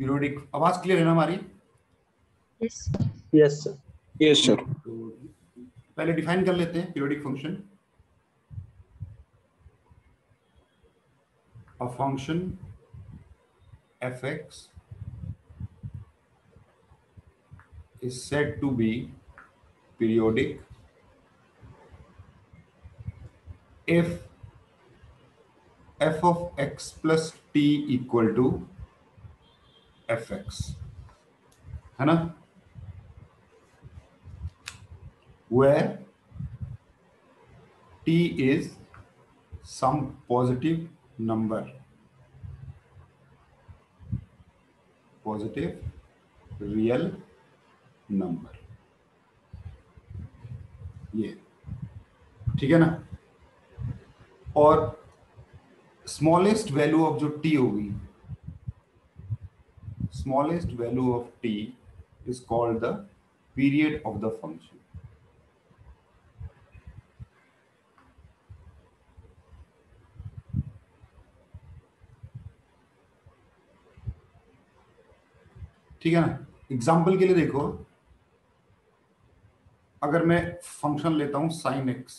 Periodic. आवाज clear है ना हमारी? Yes yes sir. Yes sir. तो पहले डिफाइन कर लेते हैं periodic function. A function fx is said to be periodic if f of x plus t equal to fx, है ना? Where t is some positive number, positive real number, ये ठीक है ना? और स्मॉलेस्ट वैल्यू ऑफ जो t होगी, smallest value of t is called the period of the function. ठीक है ना? एग्जाम्पल के लिए देखो, अगर मैं फंक्शन लेता हूं sin x,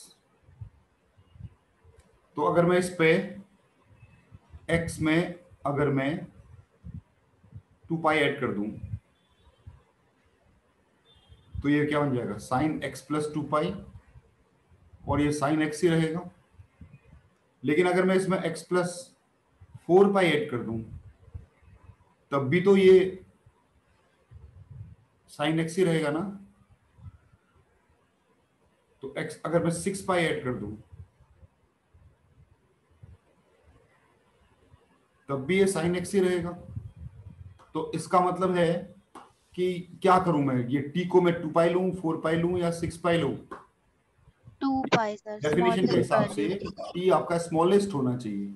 तो अगर मैं इस पे x में अगर मैं 2 पाई ऐड कर दूं तो ये क्या बन जाएगा? sin x प्लस 2 पाई, और ये sin x ही रहेगा। लेकिन अगर मैं इसमें x प्लस 4 पाई ऐड कर दूं तब भी तो ये sin x ही रहेगा ना? तो x अगर मैं 6 पाई ऐड कर दूं तब भी ये sin x ही रहेगा। तो इसका मतलब है कि क्या करूं मैं? ये t को मैं 2 पाई लूं, 4 पाई लूं या 6 पाई लूं? 2 पाई सर। डेफिनेशन के हिसाब से t आपका स्मॉलेस्ट होना चाहिए,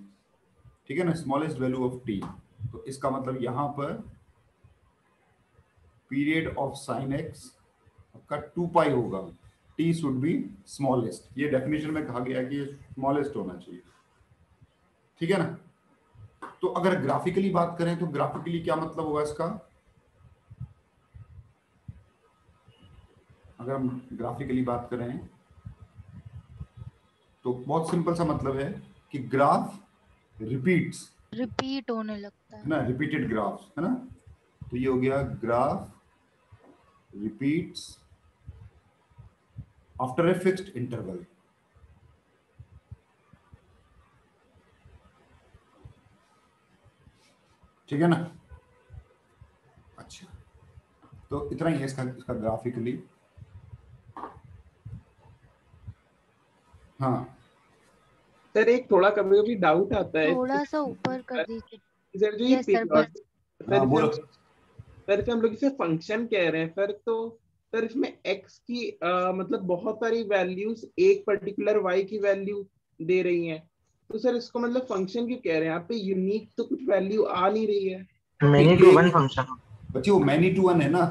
ठीक है ना? Smallest value of t। तो इसका मतलब यहां पर पीरियड ऑफ sin x आपका 2 पाई होगा। t should be smallest. ये डेफिनेशन में कहा गया है कि ये स्मॉलेस्ट होना चाहिए, ठीक है ना? तो अगर ग्राफिकली बात करें तो ग्राफिकली क्या मतलब होगा इसका? अगर हम ग्राफिकली बात करें तो बहुत सिंपल सा मतलब है कि ग्राफ रिपीट होने लगता है ना, रिपीटेड ग्राफ्स, है ना? तो ये हो गया graph repeats after a fixed interval. ठीक है ना? अच्छा, तो इतना ही है इसका ग्राफिकली। हाँ सर एक थोड़ा कभी कभी डाउट आता है थोड़ा सा ऊपर कर दीजिए सर, जो ये यस सर बस। हाँ बोलो। सर हम लोग इसे फंक्शन कह रहे हैं सर, तो सर इसमें x की मतलब बहुत सारी वैल्यूज एक पर्टिकुलर y की वैल्यू दे रही हैं, तो सर इसको मतलब फंक्शन क्यों कह रहे हैं? यहाँ पे यूनिक तो कुछ वैल्यू आ नहीं रही है। मैनी टू वन फंक्शन बच्चे वो मैनी टू वन है ना?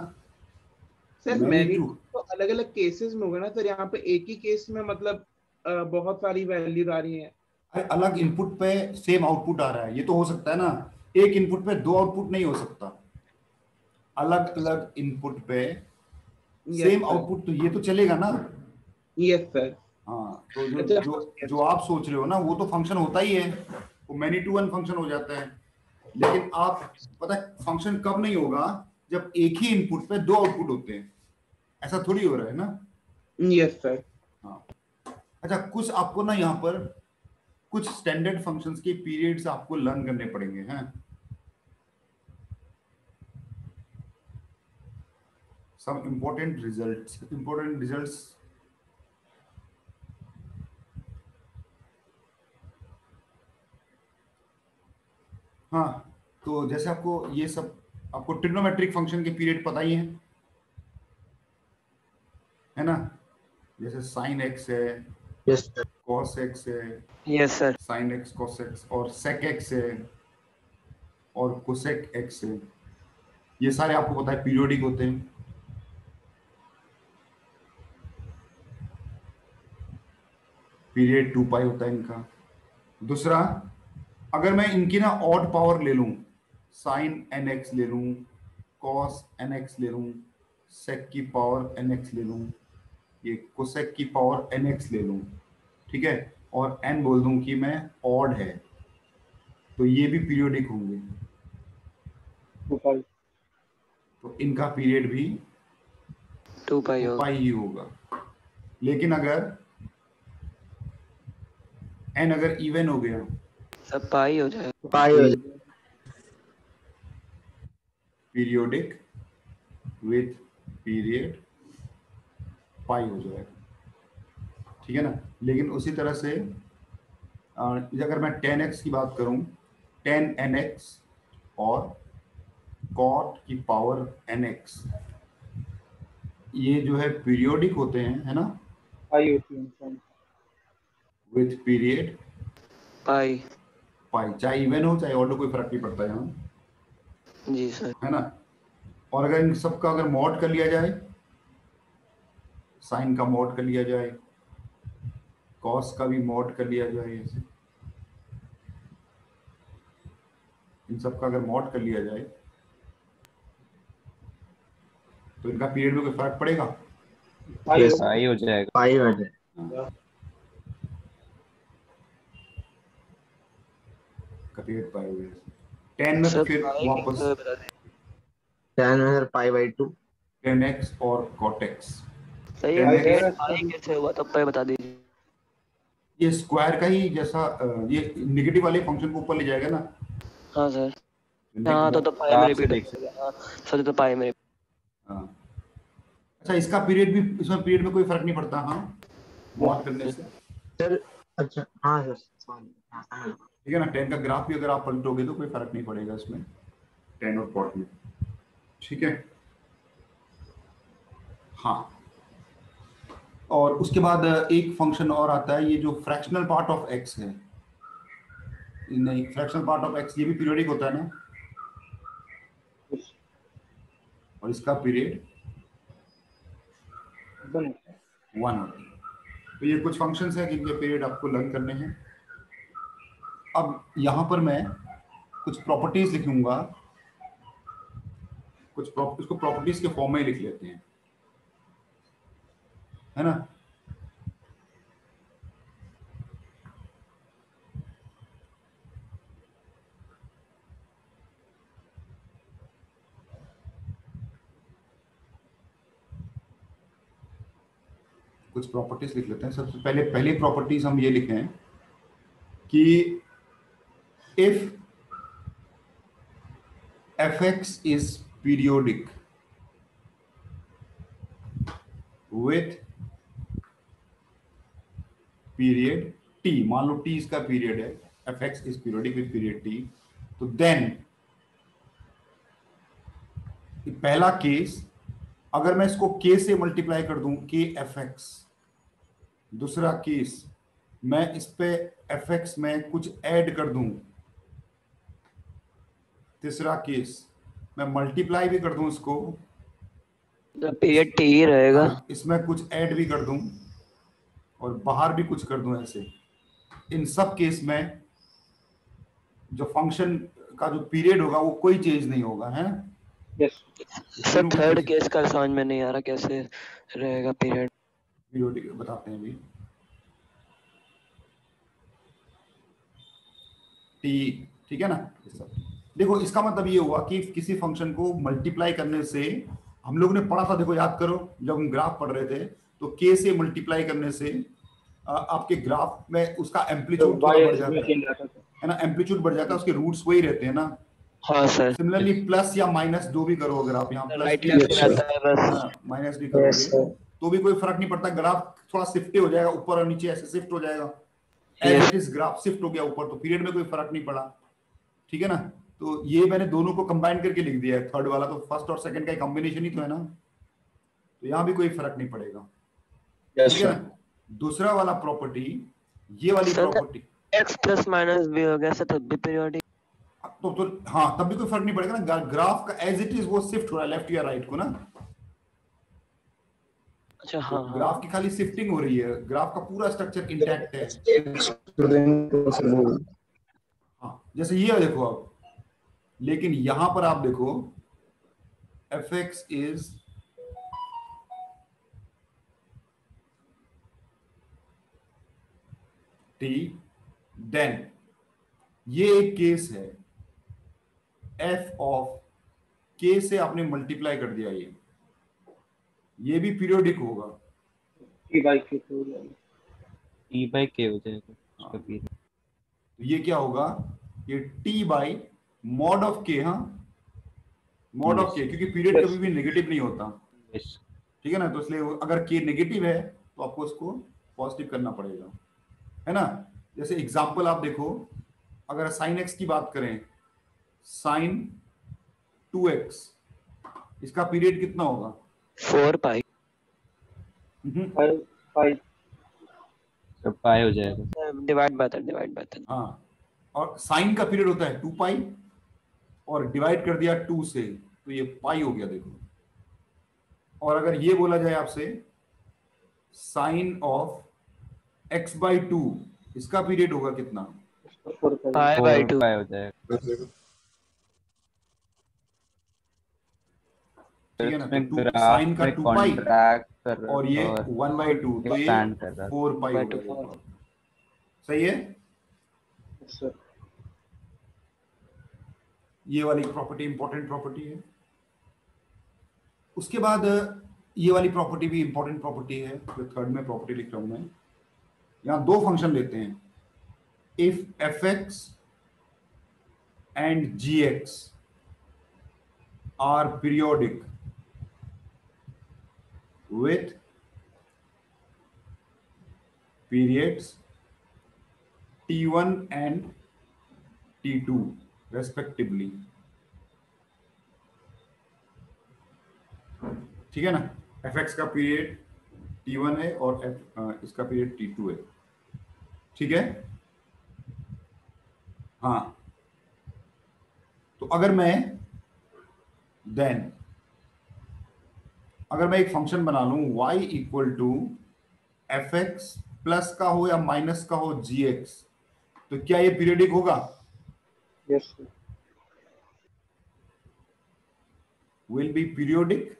सर Many मैनी to- तो अलग अलग केसेस में होगा ना सर, यहाँ पे एक ही केस में मतलब बहुत सारी वैल्यूज आ रही हैं। अरे अलग इनपुट पे सेम आउटपुट आ रहा है, ये तो हो सकता है ना? एक इनपुट पे 2 आउटपुट नहीं हो सकता। अलग अलग इनपुट पे सेम आउटपुट तो ये तो चलेगा ना? Yes sir. हाँ, तो जो आप सोच रहे हो ना वो तो फंक्शन होता ही है, वो मैनी टू वन फंक्शन हो जाता है। लेकिन आप पता है फंक्शन कब नहीं होगा? जब एक ही इनपुट पे 2 आउटपुट होते हैं। ऐसा थोड़ी हो रहा है ना? Yes sir. हाँ, अच्छा, कुछ आपको ना यहाँ पर कुछ स्टैंडर्ड फंक्शंस के पीरियड्स आपको लर्न करने पड़ेंगे हैं। सम इंपॉर्टेंट रिजल्ट्स हाँ, तो जैसे आपको ये सब आपको ट्रिग्नोमेट्रिक फंक्शन के पीरियड पता ही है ना? जैसे sin x है, यस सर cos x है, yes sir. sin x cos x, और sec x है और cosec x है। ये सारे आपको पता है पीरियोडिक होते हैं। पीरियड 2 पाई होता है इनका। दूसरा, अगर मैं इनकी ना ऑड पावर ले लूं साइन nx ले लूं, cos nx ले लूं, sec की पावर nx ले लूं, ये cosec की पावर nx ले लूं, ठीक है, और n बोल दूं कि मैं ऑड है, तो ये भी पीरियोडिक होंगे, तो इनका पीरियड भी 2 पाई होगा। पाई ही होगा। लेकिन अगर n अगर इवन हो गया, सब पाई हो जाएगा। पाई हो जाएगा। पीरियोडिक विथ पीरियड पाई हो जाएगा, ठीक है ना। लेकिन उसी तरह से अगर मैं 10x की बात करूं, 10nx और cot की पावर nx, ये जो है पीरियोडिक होते हैं, है ना, विथ पीरियड पाई। पाई, चाहे इवन हो चाहे ऑड हो, कोई फर्क नहीं पड़ता यहाँ, जी सर। है ना। और अगर इन सबका अगर मॉड कर लिया जाए, साइन का मॉड कर लिया जाए, कॉस का भी मॉड कर लिया जाए, ऐसे इन सबका अगर मॉड कर लिया जाए तो इनका पीरियड में कोई फर्क पड़ेगा? पाई हो जाएगा। पाई हो जाएगा। पीरियड पाई हो जाएगा। 10 में सर फिर पाई वापस कैसे बता दें? 10 में सर पाई बाई 2। 10x और cot x, सही 10x है, पाई कैसे हुआ तब पाई बता दीजिए। ये स्क्वायर का ही जैसा ये नेगेटिव वाले फंक्शन को ऊपर ले जाएगा ना। हाँ सर। हाँ तो पाई में आप से रिपीट देख हो जाएगा। हाँ, सर तो पाई में हाँ। अच्छा, इसका पीरियड भी, इसमें पीरियड में कोई फर्क नहीं पड़ता? हाँ, मॉड करने से, सर अच्छा हाँ सर सॉरी। ठीक है ना। 10 का ग्राफ भी अगर आप पलटोगे तो कोई फर्क नहीं पड़ेगा इसमें, 10 और cot में, ठीक है। हाँ, और उसके बाद एक फंक्शन और आता है, ये जो फ्रैक्शनल पार्ट ऑफ x है, नहीं, फ्रैक्शनल पार्ट ऑफ x ये भी पीरियोडिक होता है ना, और इसका पीरियड 1 होता है। तो ये कुछ फंक्शंस हैं जिनके पीरियड आपको लर्न करने हैं। अब यहाँ पर मैं कुछ प्रॉपर्टीज लिखूंगा, इसको प्रॉपर्टीज के फॉर्म में ही लिख लेते हैं, है ना। कुछ प्रॉपर्टीज लिख लेते हैं। सबसे पहली प्रॉपर्टीज हम ये लिखे हैं कि if fx is periodic with period t, मान लो t इसका पीरियड है, fx is periodic with period t, तो देन पहला केस, अगर मैं इसको k से मल्टीप्लाई कर दूं, k fx, दूसरा केस मैं इस पे fx में कुछ ऐड कर दूं, तीसरा केस मैं मल्टीप्लाई भी कर दूं इसको, पीरियड टी ही रहेगा। इसमें कुछ ऐड भी कर दूं और बाहर भी कुछ कर दूं, ऐसे इन सब केस में जो फंक्शन का जो पीरियड होगा वो कोई चेंज नहीं होगा, है ना। सर थर्ड केस का समझ में नहीं आ रहा, कैसे रहेगा पीरियड? पीरियोडिक बताते हैं अभी। टी, ठीक है ना। देखो, इसका मतलब ये हुआ कि किसी फंक्शन को मल्टीप्लाई करने से, हम लोग ने पढ़ा था, देखो याद करो, जब हम ग्राफ पढ़ रहे थे तो के से मल्टीप्लाई करने से आपके ग्राफ में उसका एम्पलीट्यूड बढ़ जाता है ना, एम्पलीट्यूड बढ़ जाता है, उसके रूट्स वही रहते हैं ना। हाँ सर। सिमिलरली प्लस या माइनस जो भी करो, अगर आप यहाँ राइट प्लस लेफ्ट रहता है बस। माइनस भी करोगे तो भी कोई फर्क नहीं पड़ता, ग्राफ थोड़ा शिफ्ट हो जाएगा, ऊपर और नीचे ऐसे शिफ्ट हो जाएगा, as it is graph shift हो गया ऊपर, तो पीरियड में कोई फर्क नहीं पड़ा, ठीक है ना। तो ये मैंने दोनों को कंबाइन करके लिख दिया है, थर्ड वाला तो फर्स्ट और सेकंड का कॉम्बिनेशन ही तो है ना, तो यहाँ भी कोई फर्क नहीं पड़ेगा, ठीक है ना। दूसरा वाला प्रॉपर्टी, ये वाली प्रॉपर्टी, x प्लस माइनस भी हो गया सर, तब भी पीरियोडिक। तो हाँ, तब भी कोई फर्क नहीं पड़ेगा ना, ग्राफ का एज इट इज वो शिफ्ट हो रहा है लेफ्ट या राइट को ना। अच्छा हाँ, तो ग्राफ की खाली शिफ्टिंग हो रही है, ग्राफ का पूरा स्ट्रक्चर इंटैक्ट है। हाँ, जैसे ये देखो, अब लेकिन यहां पर आप देखो f x is t, then ये एक केस है, एफ ऑफ के से आपने मल्टीप्लाई कर दिया, ये भी पीरियोडिक होगा। टी बाई के हो जाएगा, टी बाई के हो जाएगा हाँ। उसका पीरियड। तो ये क्या होगा, ये टी बाई मॉड ऑफ के, हाँ मॉड ऑफ के, क्योंकि पीरियड कभी भी नेगेटिव नहीं होता, यस ठीक है ना। तो इसलिए अगर के नेगेटिव है तो आपको उसको पॉजिटिव करना पड़ेगा, है ना। जैसे एग्जांपल आप देखो, अगर साइन एक्स की बात करें, साइन 2x, इसका पीरियड कितना होगा? 4 पाई तो पाई हो जाएगा। डिवाइड बाय 10 हाँ, और साइन का पीरियड होता है 2 पाई, और डिवाइड कर दिया 2 से, तो ये पाई हो गया देखो। और अगर ये बोला जाए आपसे साइन ऑफ x/2, इसका पीरियड होगा कितना? पाई बाय 2 पाई हो जाएगा। ठीक है ना, इसमें तो ग्राफ साइन का में 2 पाई कॉन्ट्रैक्ट कर रहा है और ये 1/2, तो ये expand कर रहा है। 4 पाई हो गया। सही है, ये वाली प्रॉपर्टी इंपॉर्टेंट प्रॉपर्टी है। उसके बाद ये वाली प्रॉपर्टी भी इंपॉर्टेंट प्रॉपर्टी है, जो थर्ड में प्रॉपर्टी लिख रहा हूं मैं। यहां दो फंक्शन लेते हैं, if f x and g x are periodic with periods t1 and t2 respectively, ठीक है ना। fx का पीरियड t1 है और इसका पीरियड t2 है, ठीक है। हाँ, तो अगर मैं एक फंक्शन बना लूं y equal to f x plus का हो या माइनस का हो जी एक्स, तो क्या ये पीरियडिक होगा? Yes will be periodic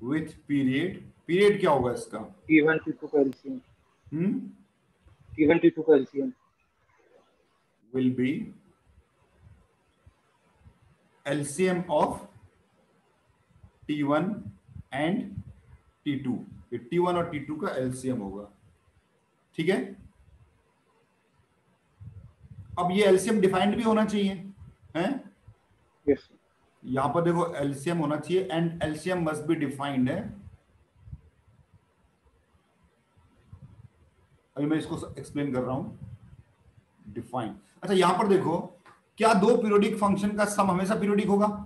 with period. Period क्या होगा इसका? T1 T2 का एलसीएम, T1 T2 का LCM will be LCM of T1 and T2, ये T1 और T2 का एलसीएम होगा, ठीक है। अब ये एलसीएम डिफाइंड भी होना चाहिए, हैं? यस यहां पर देखो एलसीएम होना चाहिए and LCM must be defined है। अभी मैं इसको एक्सप्लेन कर रहा हूं, डिफाइन। अच्छा, यहां पर देखो, क्या दो पीरियोडिक फंक्शन का सम हमेशा पीरियोडिक होगा?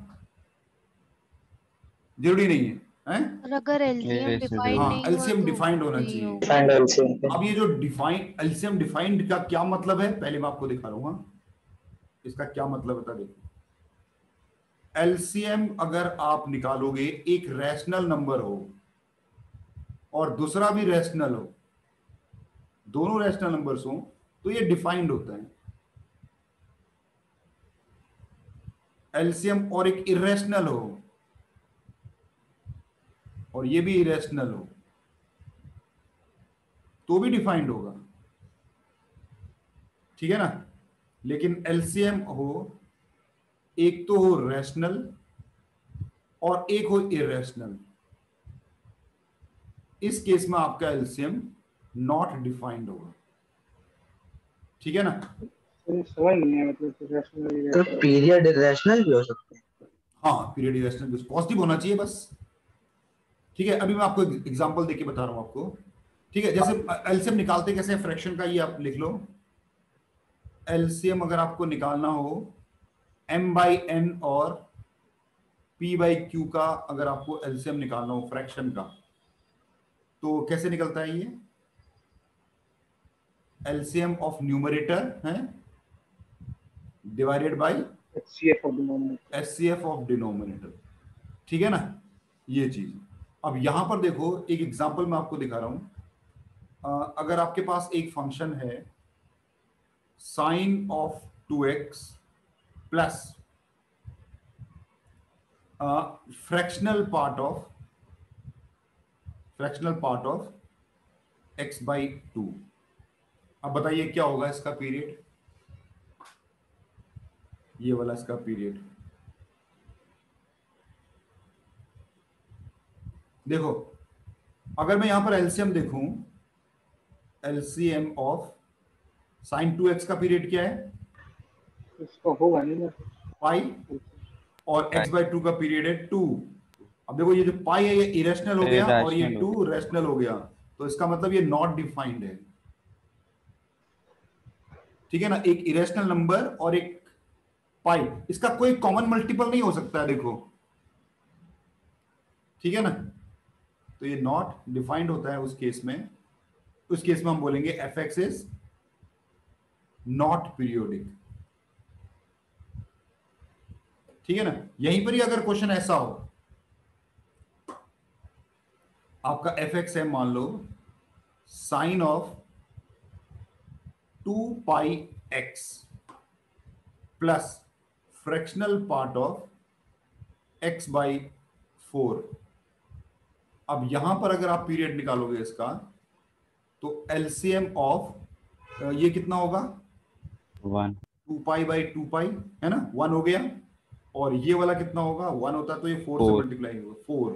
जरूरी नहीं है, हैं? और अगर एलसीएम Yes, डिफाइंड हाँ, नहीं हुआ एलसीएम तो डिफाइंड होना नहीं चाहिए। होगा। अब ये जो डिफाइन एलसीएम डिफाइंड का क्या मतलब है, पहले मैं आपको दिखा रहा हूँ इसका क्या मतलब होता है। देखो, एलसीएम अगर आप निकालोगे, एक रैशनल नंबर हो और दूसरा भी रैशनल हो, दोनों रैशनल नंबर्स हो, तो ये डिफाइंड होता है। एलसीएम और एक इरेशनल हो और ये भी इरेशनल हो, तो भी डिफाइंड होगा, ठीक है ना। लेकिन एलसीएम हो, एक तो हो रैशनल और एक हो इरेशनल, इस केस में आपका एलसीएम नॉट डिफाइंड होगा, ठीक है ना। समझ नहीं है, मतलब रैशनल तो पीरियड इरेशनल भी हो सकते हैं। हाँ, पीरियड इरेशनल पॉजिटिव होना चाहिए बस, ठीक है। अभी मैं आपको एग्जांपल देके बता रहा हूं आपको, ठीक है। जैसे एलसीएम निकालते कैसे फ्रैक्शन का, ये आप लिख लो। एलसीएम अगर आपको निकालना हो m/n और p/q का, अगर आपको एलसीएम निकालना हो फ्रैक्शन का, तो कैसे निकलता है ये? एलसीएम ऑफ न्यूमरेटर है divided by HCF of denominator, ठीक है ना, ये चीज। अब यहां पर देखो, एक एग्जांपल मैं आपको दिखा रहा हूं। अगर आपके पास एक फंक्शन है sine of 2x plus fractional part of x by 2। अब बताइए क्या होगा इसका पीरियड, ये वाला इसका पीरियड। देखो अगर मैं यहां पर एलसीएम देखूं, एलसीएम ऑफ साइन 2x का पीरियड क्या है, इसको होगा नहीं ना पाई, और x बाई 2 का पीरियड है 2। अब देखो ये जो पाई है ये इरेशनल हो गया और ये 2 रैशनल हो गया, तो इसका मतलब ये नॉट डिफाइंड है, ठीक है ना। एक इरेशनल नंबर और एक पाई, इसका कोई कॉमन मल्टीपल नहीं हो सकता है, देखो, ठीक है ना। तो ये नॉट डिफाइंड होता है उस केस में हम बोलेंगे fx इज नॉट पीरियोडिक, ठीक है ना। यहीं पर ही अगर क्वेश्चन ऐसा हो, आपका fx है मान लो sine of 2 pi x plus fractional part of x by 4। अब यहां पर अगर आप पीरियड निकालोगे इसका, तो एलसीएम ऑफ ये कितना होगा 1 2 पाई बाई 2 पाई, है ना, 1 हो गया, और ये वाला कितना होगा 1 होता तो ये 4 से मल्टीप्लाई होगा 4,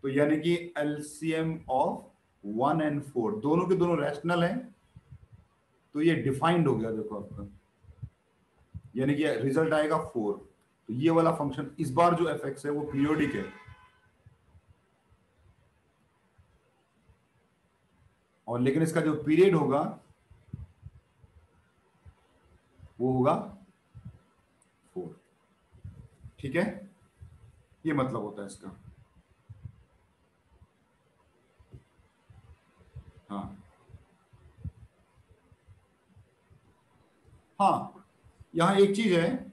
तो यानी कि एलसीएम ऑफ 1 एंड 4 दोनों के दोनों रैशनल हैं, तो ये डिफाइंड हो गया, देखो आपका, यानी कि रिजल्ट आएगा 4। तो ये वाला फंक्शन इस बार जो fx है वो पीरियोडिक है, और लेकिन इसका जो पीरियड होगा वो होगा 4, ठीक है। ये मतलब होता है इसका। हाँ यहां एक चीज है,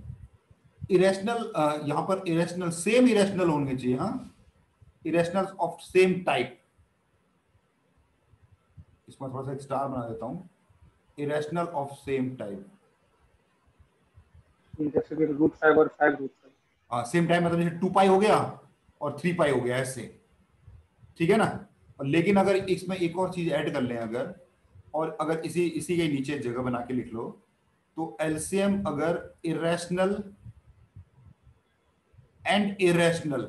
इरेशनल, यहां पर इरेशनल सेम इरेशनल होंगे चाहिए, हाँ, इरेशनल ऑफ सेम टाइप, इसमें थोड़ा सा एक स्टार बना देता हूं, इरेशनल ऑफ सेम टाइप, जैसे कि √5 और 5√5। सेम टाइप मतलब जैसे 2 पाई हो गया और 3 पाई हो गया, ऐसे, ठीक है ना। और लेकिन अगर इसमें एक और चीज ऐड कर लें अगर, और अगर इसी के नीचे जगह बना के लिख लो, तो एलसीएम अगर इरेशनल एंड इरेशनल,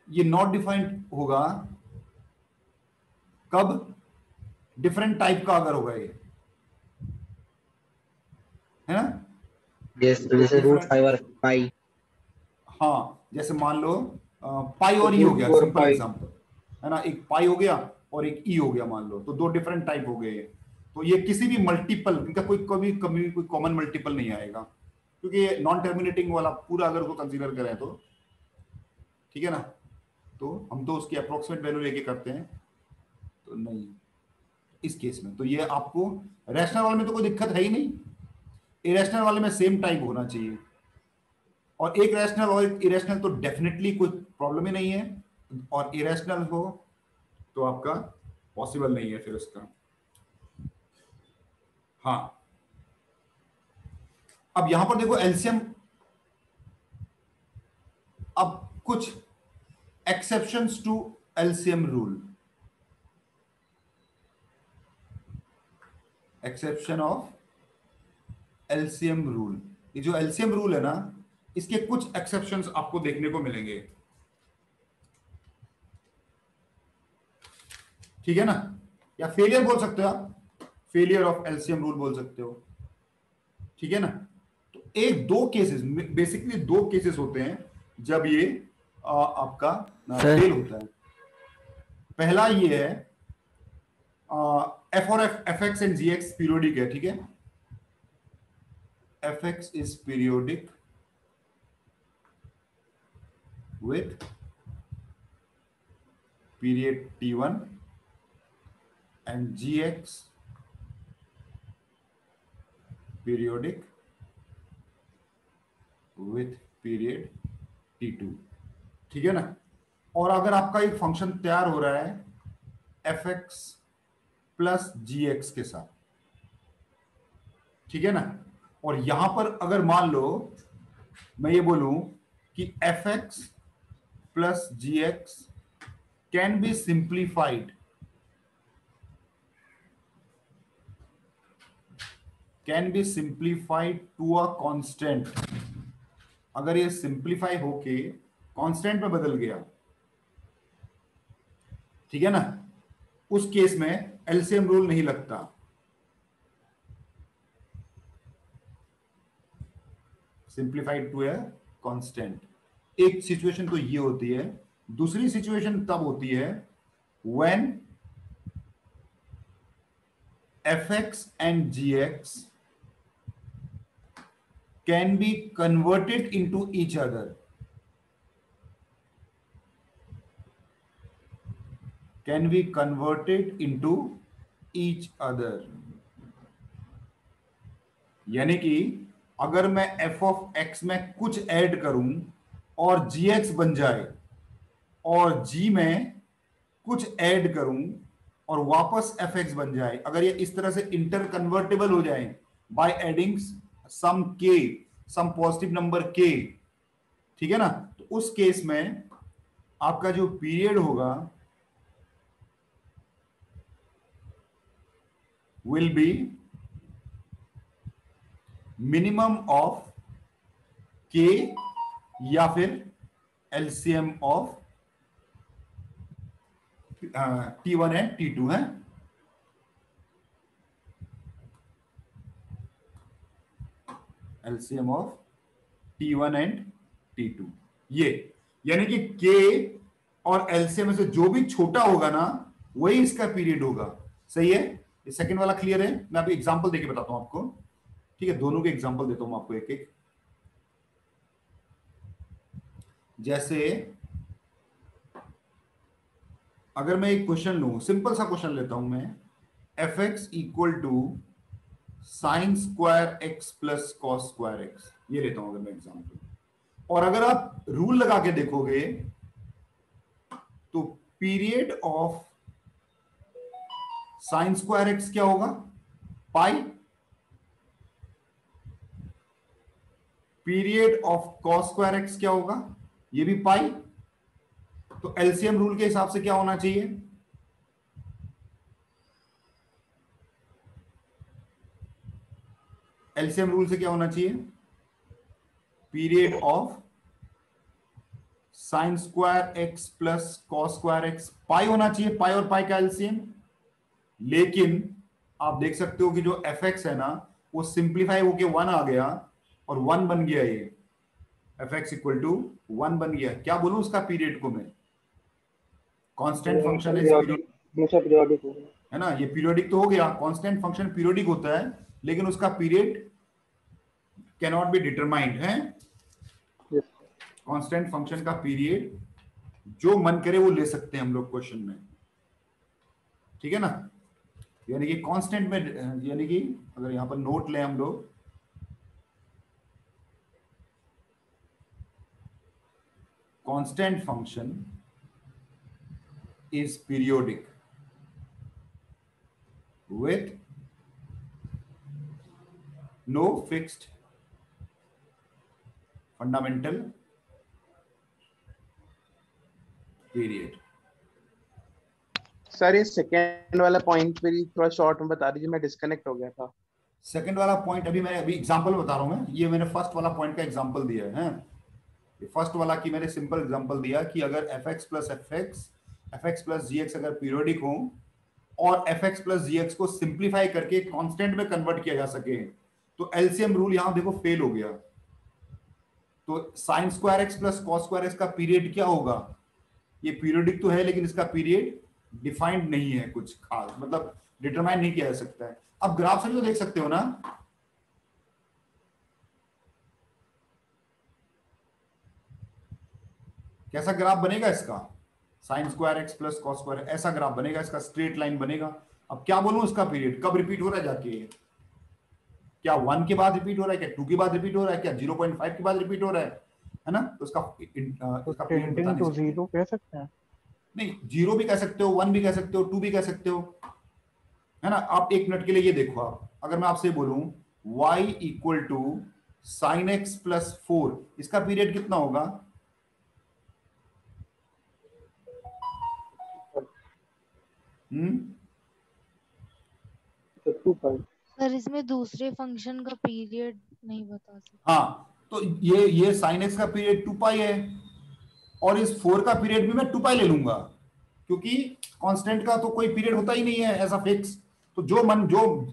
ये नॉट डिफाइंड होगा कब, डिफरेंट टाइप का अगर होगा ये, है ना। जैसे √5 और पाई। हाँ जैसे मान लो पाई और ई हो गया, सिंपल एग्जांपल, है ना, एक पाई हो गया और एक ई हो गया मान लो, तो दो डिफरेंट टाइप हो गए। तो ये किसी भी मल्टीपल, इनका कोई कॉमन मल्टीपल नहीं आएगा, क्योंकि ये नॉन टर्मिनेटिंग वाला पूरा अगर उसको कंसीडर करें तो, ठीक है ना। तो हम तो उसकी अप्रोक्सीमेट वैल्यू लेके करते हैं, तो नहीं इस केस में, तो ये आपको रैशनल वाले में तो कोई दिक्कत है ही नहीं, इरेशनल वाले में सेम टाइप होना चाहिए, और एक रैशनल और एक इरेशनल तो डेफिनेटली कोई प्रॉब्लम ही नहीं है, और इरेशनल हो तो आपका पॉसिबल नहीं है फिर उसका। हाँ अब यहां पर देखो एलसीएम, अब कुछ exceptions to LCM rule, exception of LCM rule, ये जो एलसीएम रूल है ना, इसके कुछ एक्सेप्शंस आपको देखने को मिलेंगे, ठीक है ना, या फेलियर बोल सकते हो आप, फेलियर ऑफ एलसीएम रूल बोल सकते हो, ठीक है ना। तो एक दो केसेस, बेसिकली दो केसेस होते हैं जब ये आपका फेल होता है। पहला ये है एफ और f x and g x periodic है, ठीक है, f x is periodic with period t1 and gx periodic with period t2, ठीक है ना। और अगर आपका एक फंक्शन तैयार हो रहा है fx प्लस gx के साथ, ठीक है ना। और यहां पर अगर मान लो मैं ये बोलूं कि fx plus gx can be simplified, can be simplified to a constant, अगर ये सिंप्लीफाई होके कांस्टेंट में बदल गया, ठीक है ना, उस केस में एलसीएम रूल नहीं लगता। सिंप्लीफाइड टू ए कांस्टेंट, एक सिचुएशन तो ये होती है। दूसरी सिचुएशन तब होती है when fx and gx can be converted into each other, can be converted into each other। यानी कि अगर मैं f of x में कुछ ऐड करूं और gx बन जाए, और g में कुछ ऐड करूं और वापस fx बन जाए, अगर ये इस तरह से इंटर कन्वर्टेबल हो जाए by adding some k, some positive number k, ठीक है ना, तो उस केस में आपका जो पीरियड होगा will B minimum of k या फिर LCM of T1 and T2 है। LCM of T1 and T2, ये यानी कि K और एलसीएम में से जो भी छोटा होगा ना वही इसका पीरियड होगा। सही है, ये सेकंड वाला क्लियर है। मैं अभी एग्जांपल देके बताता हूं आपको, ठीक है, दोनों के एग्जांपल देता हूं आपको एक एक। जैसे अगर मैं एक क्वेश्चन लूं, सिंपल सा क्वेश्चन लेता हूं मैं, fx equal to sine square x plus cos square x, ये लेता हूं अगर मैं एग्जांपल। और अगर आप रूल लगा के देखोगे तो period of sine square x क्या होगा, pi, period of cos square x क्या होगा, ये भी पाई। तो एलसीएम रूल के हिसाब से क्या होना चाहिए, एलसीएम रूल से क्या होना चाहिए, period of sine square x plus cos square x pi होना चाहिए, पाई और पाई का एलसीएम। लेकिन आप देख सकते हो कि जो fx है ना वो सिंप्लीफाई होके 1 आ गया और 1 बन गया, ये fx इक्वल टू 1 बन गया। क्या बोलूं उसका पीरियड को मैं, कांस्टेंट फंक्शन है ना, ये पीरियोडिक तो हो गया, कांस्टेंट फंक्शन पीरियोडिक होता है लेकिन उसका period can not be determined है। कांस्टेंट फंक्शन का पीरियड जो मन करे वो ले सकते हैं हम लोग क्वेश्चन में, ठीक है ना। यानी कि कांस्टेंट में, यानी कि अगर यहां पर नोट लें हम लोग, constant function is periodic with no fixed fundamental period। Sir ये सेकेंड वाला पॉइंट भी थोड़ा शॉर्ट में बता दीजिए, मैं डिस्कनेक्ट हो गया था। सेकंड वाला पॉइंट अभी एग्जांपल बता रहा हूं मैं, ये मैंने फर्स्ट वाला पॉइंट का एग्जांपल दिया है। ये फर्स्ट वाला की मैंने सिंपल एग्जांपल दिया कि अगर fx प्लस gx अगर पीरियोडिक हो और fx प्लस gx को सिंप्लीफाई करके कांस्टेंट में कन्वर्ट किया जा सके तो एलसीएम रूल यहां देखो फेल हो गया। तो sign square x plus cos square x का पीरियड क्या होगा, ये पीरियोडिक तो है लेकिन इसका पीरियड डिफाइंड नहीं है, कुछ खास मतलब डिटरमाइन नहीं किया जा सकता है। अब ग्राफ से तो देख सकते हो ना, कैसा ग्राफ बनेगा इसका, sign square x plus cos square, ऐसा ग्राफ बनेगा, इसका स्ट्रेट लाइन बनेगा। अब क्या बोलूं इसका पीरियड कब रिपीट हो रहा है जाके, क्या 1 के बाद रिपीट हो रहा है, क्या 2 के बाद रिपीट हो रहा है, क्या 0.5 के बाद रिपीट हो रहा है ना। तो इसका टेंडिंग टू 0 कह सकते हैं, नहीं 0 भी कह सकते हो, 1 भी कह सकते हो, 2 भी कह सकते हो, है ना। आप एक मिनट के लिए ये देखो, आप अगर मैं आपसे बोलूं y equal to sine x plus 4, इसका पीरियड कितना होगा? सर इसमें दूसरे फंक्शन का पीरियड नहीं बता सकते। हाँ, तो ये साइन एक्स का पीरियड 2 पाई है और इस 4 का पीरियड भी मैं 2 पाई ले लूंगा, क्योंकि कांस्टेंट का तो कोई पीरियड होता ही नहीं है ऐसा फिक्स। तो जो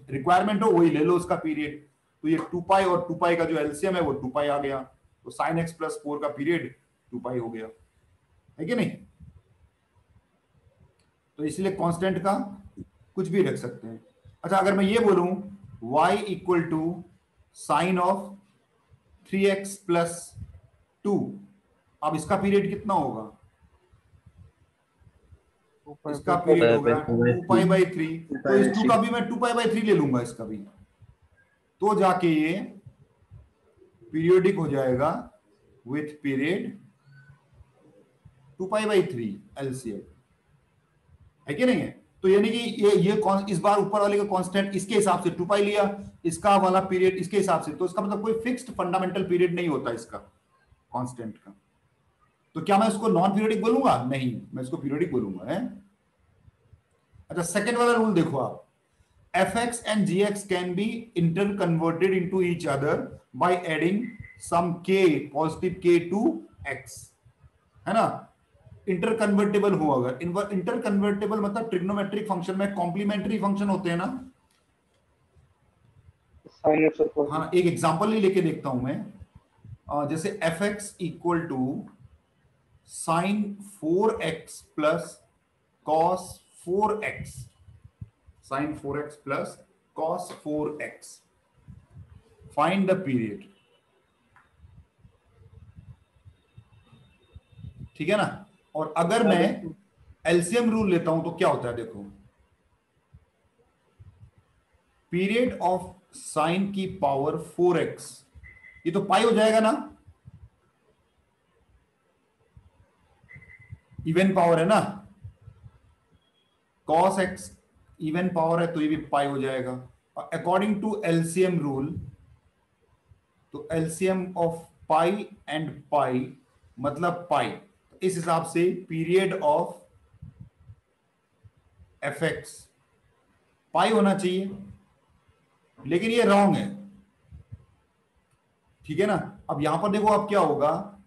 रिक्वायरमेंट हो वही ले लो उसका पीरियड। तो ये 2 पाई और 2 पाई का जो एलसीएम है वो 2 पाई आ गया, तो साइन एक्स प्लस 4 का पीरियड 2 पाई हो गया, है कि नहीं? तो इसलिए कांस्टेंट का कुछ भी रख सकते हैं। अच्छा, अगर मैं ये बोलूं y equal to sine of 3x plus 2, अब इसका पीरियड कितना होगा? इसका पीरियड होगा 2 पाई बाई 3, तो इस 2 का भी मैं 2 पाई बाई 3 ले लूंगा इसका भी, तो जाके ये पीरियोडिक हो जाएगा with period 2 pi by 3 LCM, है कि नहीं है? तो यानी कि ये इस बार ऊपर वाले का कांस्टेंट इसके हिसाब से 2 पाई लिया, इसका वाला पीरियड इसके हिसाब से, तो इसका मतलब कोई फिक्स्ड फंडामेंटल पीरियड नहीं होता इसका कांस्टेंट का। तो क्या मैं इसको नॉन पीरियोडिक बोलूंगा? नहीं, मैं इसको पीरियोडिक बोलूंगा, है? अच्छा, सेकंड वाला रूल देखो आप, fx and gx can be interconverted into each other by adding some k, positive k to x, है ना? इंटरकन्वर्टेबल हो, अगर इंटरकन्वर्टेबल मतलब ट्रिग्नोमेट्रिक फंक्शन में कॉम्प्लीमेंट्री फंक्शन होते हैं ना। हाँ, एक एग्जांपल ही लेके देखता हूं मैं, जैसे fx equal to sine 4x plus cos 4x, sine 4x plus cos 4x, find the period, ठीक है ना? और अगर मैं एलसीएम रूल लेता हूं तो क्या होता है देखो, पीरियड ऑफ साइन की पावर 4x, ये तो पाई हो जाएगा ना, इवन पावर है ना, cos x इवन पावर है तो ये भी पाई हो जाएगा। अकॉर्डिंग टू एलसीएम रूल, तो LCM of pi and pi मतलब पाई, इस हिसाब से पीरियड ऑफ fx पाई होना चाहिए, लेकिन ये रॉन्ग है, ठीक है ना? अब यहां पर देखो अब क्या होगा,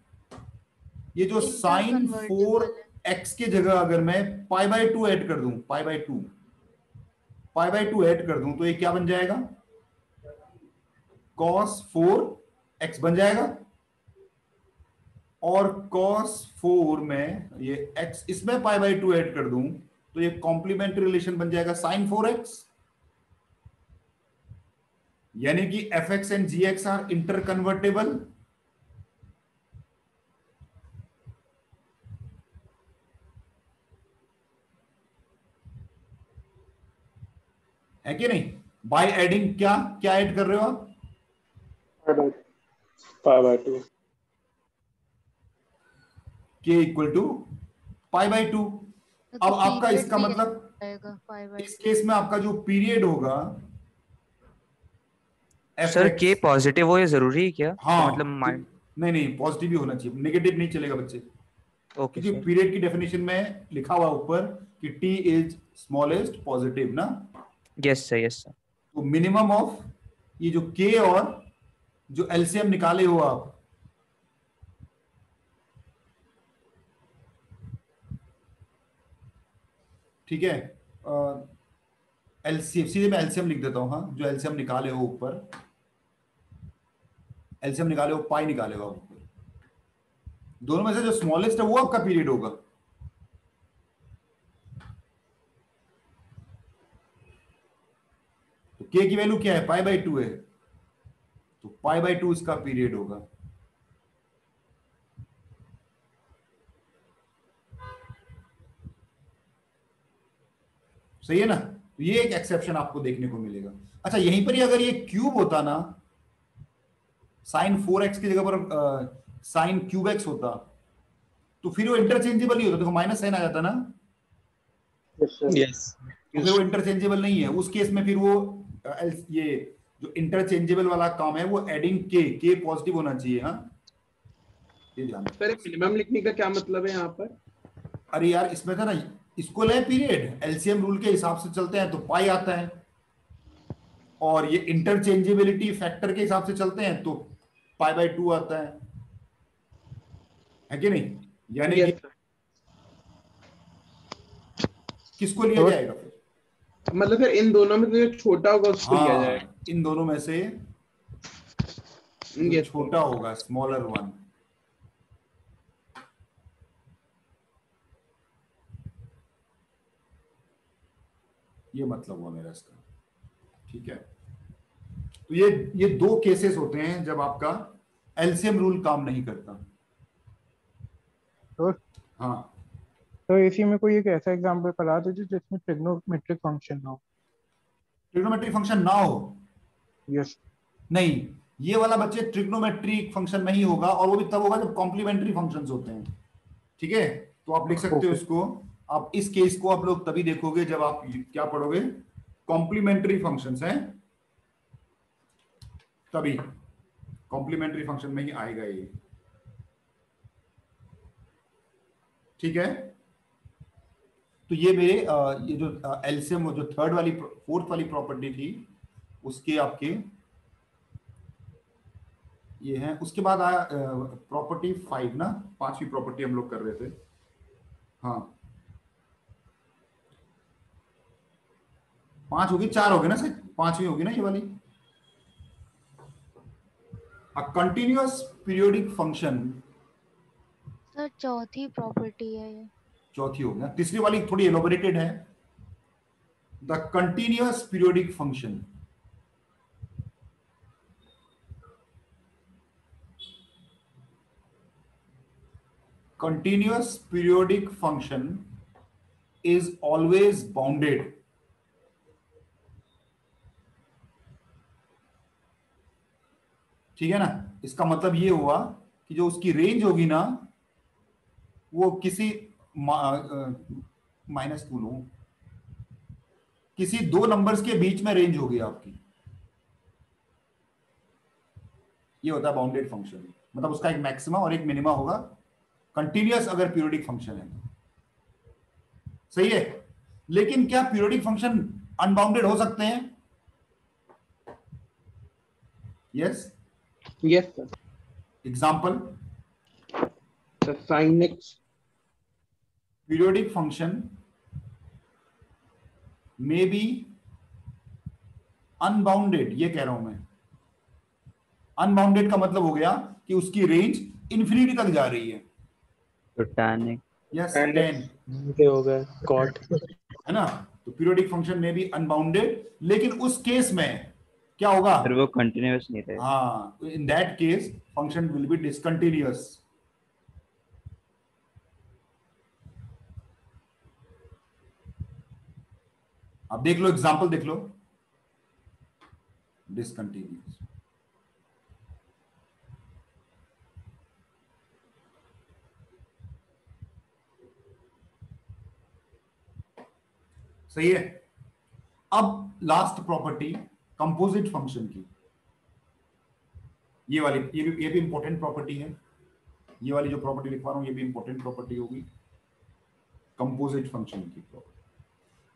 ये जो साइन 4x के जगह अगर मैं पाई बाई 2 ऐड कर दूं, पाई बाई 2 ऐड कर दूं, तो ये क्या बन जाएगा? cos 4x बन जाएगा, और cos 4 में ये x, इसमें पाई बाई 2 ऐड कर दूं तो ये कॉम्प्लीमेंट्री रिलेशन बन जाएगा sin 4x, यानी कि fx and gx are interconvertible. है कि नहीं? बाय एडिंग क्या क्या ऐड कर रहे हो आप? Pi by 2, k equal to pi by 2। अब आपका इसका मतलब इस केस में आपका जो पीरियड होगा, सर के पॉजिटिव हो ये जरूरी है क्या? हाँ, मतलब नहीं पॉजिटिव ही होना चाहिए, नेगेटिव नहीं चलेगा बच्चे। ओके, क्योंकि पीरियड की डेफिनेशन में लिखा हुआ ऊपर कि t इज स्मॉलेस्ट पॉजिटिव ना। Yes sir. तो मिनिमम ऑफ ये जो k और जो एलसीएम निकाले हो आप, ठीक है, एलसीएम सीधे मैं एलसीएम लिख देता हूं, हाँ, जो एलसीएम निकाले हो ऊपर, एलसीएम निकाले हो, पाई निकाले हो आप ऊपर, दोनों में से जो स्मॉलेस्ट है वो आपका पीरियड होगा। तो k की वैल्यू क्या है? पाई बाई 2 है, तो पाई बाई 2 इसका पीरियड होगा। सही है ना? तो ये एक एक्सेप्शन आपको देखने को मिलेगा। अच्छा, यहीं पर ही अगर ये क्यूब होता ना, साइन 4x की जगह पर साइन क्यूब एक्स होता, तो फिर वो इंटरचेंजेबल ही होता, देखो माइनस साइन आ जाता ना। यस, फिर वो इंटरचेंजेबल नहीं है उस केस में, फिर वो ये जो इंटरचेंजेबल वाला काम है वो एडिंग के पॉजिटिव होना चाहिए। हाँ, ये ध्यान रखो। सर मिनिमम लिखने का क्या मतलब है यहाँ पर? अरे यार इसमें था ना, इसको ले पीरियड एलसीएम रूल के हिसाब से चलते हैं तो पाई आता है, और ये इंटरचेंजेबिलिटी फैक्टर के हिसाब से चलते हैं तो पाई बाय 2 आता है कि नहीं? यानी कि यस सर। किसको लिया तो जाएगा फिर? मतलब फिर इन दोनों में से जो छोटा होगा उसको लिया जाएगा। हाँ, इन दोनों में से जो यस छोटा होगा, स्मॉलर वन। ये मतलब हुआ मेरा इसका, ठीक है। तो ये दो केसेस होते हैं जब आपका एलसीएम रूल काम नहीं करता। तो हाँ, तो इसी में कोई एक ऐसा एग्जांपल करा दीजिए जिसमें ट्रिग्नोमेट्रिक फंक्शन हो। ट्रिग्नोमेट्रिक फंक्शन ना हो? यस। नहीं, ये वाला बच्चे ट्रिग्नोमेट्रिक फंक्शन नहीं होगा, और वो भी तब होगा जब कॉम्प्लीमेंट्री फंक्शंस होते हैं, ठीक है। तो आप लिख सकते हो ओके। इसको, आप इस केस को आप लोग तभी देखोगे जब आप क्या पढ़ोगे, कॉम्प्लीमेंट्री फंक्शंस हैं, तभी कॉम्प्लीमेंट्री फंक्शन में ही आएगा ये, ठीक है। तो ये मेरे ये जो एलसीएम जो थर्ड वाली फोर्थ वाली प्रॉपर्टी थी उसके आपके ये हैं। उसके बाद आया प्रॉपर्टी 5 ना, पांचवी प्रॉपर्टी हम लोग कर रहे थे। हाँ, 5 होगी, 4 होगी ना सर, 5वीं होगी ना ये वाली। A continuous periodic function, sir चौथी प्रॉपर्टी है ये। चौथी हो गया। तीसरी वाली थोड़ी एलोबरेटेड है, the continuous periodic function continuous periodic function is always bounded। ठीक है ना? इसका मतलब ये हुआ कि जो उसकी रेंज होगी ना वो किसी -2 लो, किसी दो नंबर्स के बीच में रेंज होगी आपकी। ये होता है बाउंडेड फंक्शन, मतलब उसका एक मैक्सिमा और एक मिनिमा होगा, कंटिन्यूअस अगर पीरियोडिक फंक्शन है तो। सही है। लेकिन क्या पीरियोडिक फंक्शन अनबाउंडेड हो सकते हैं? Yes. Yes sir. Example, sine x. Periodic function may be unbounded, ये कह रहा हूं मैं। अनबाउंडेड का मतलब हो गया कि उसकी रेंज इंफिनिटी तक जा रही है। तो tan x यस, Tan 10 के हो गए कॉट। है ना। तो पीरियोडिक फंक्शन में भी अनबाउंडेड, लेकिन उस केस में क्या होगा? फिर वो कंटिन्यूअस नहीं रहेगा। हाँ, in that case function will be discontinuous. अब देख लो, एग्जांपल देख लो, डिसकंटिन्यूअस। सही है। अब लास्ट प्रॉपर्टी कंपोजिट फंक्शन की, ये वाली, ये भी इंपॉर्टेंट प्रॉपर्टी है। ये वाली जो प्रॉपर्टी लिखवा रहा हूं ये भी इंपॉर्टेंट प्रॉपर्टी होगी, कंपोजिट फंक्शन की प्रॉपर्टी।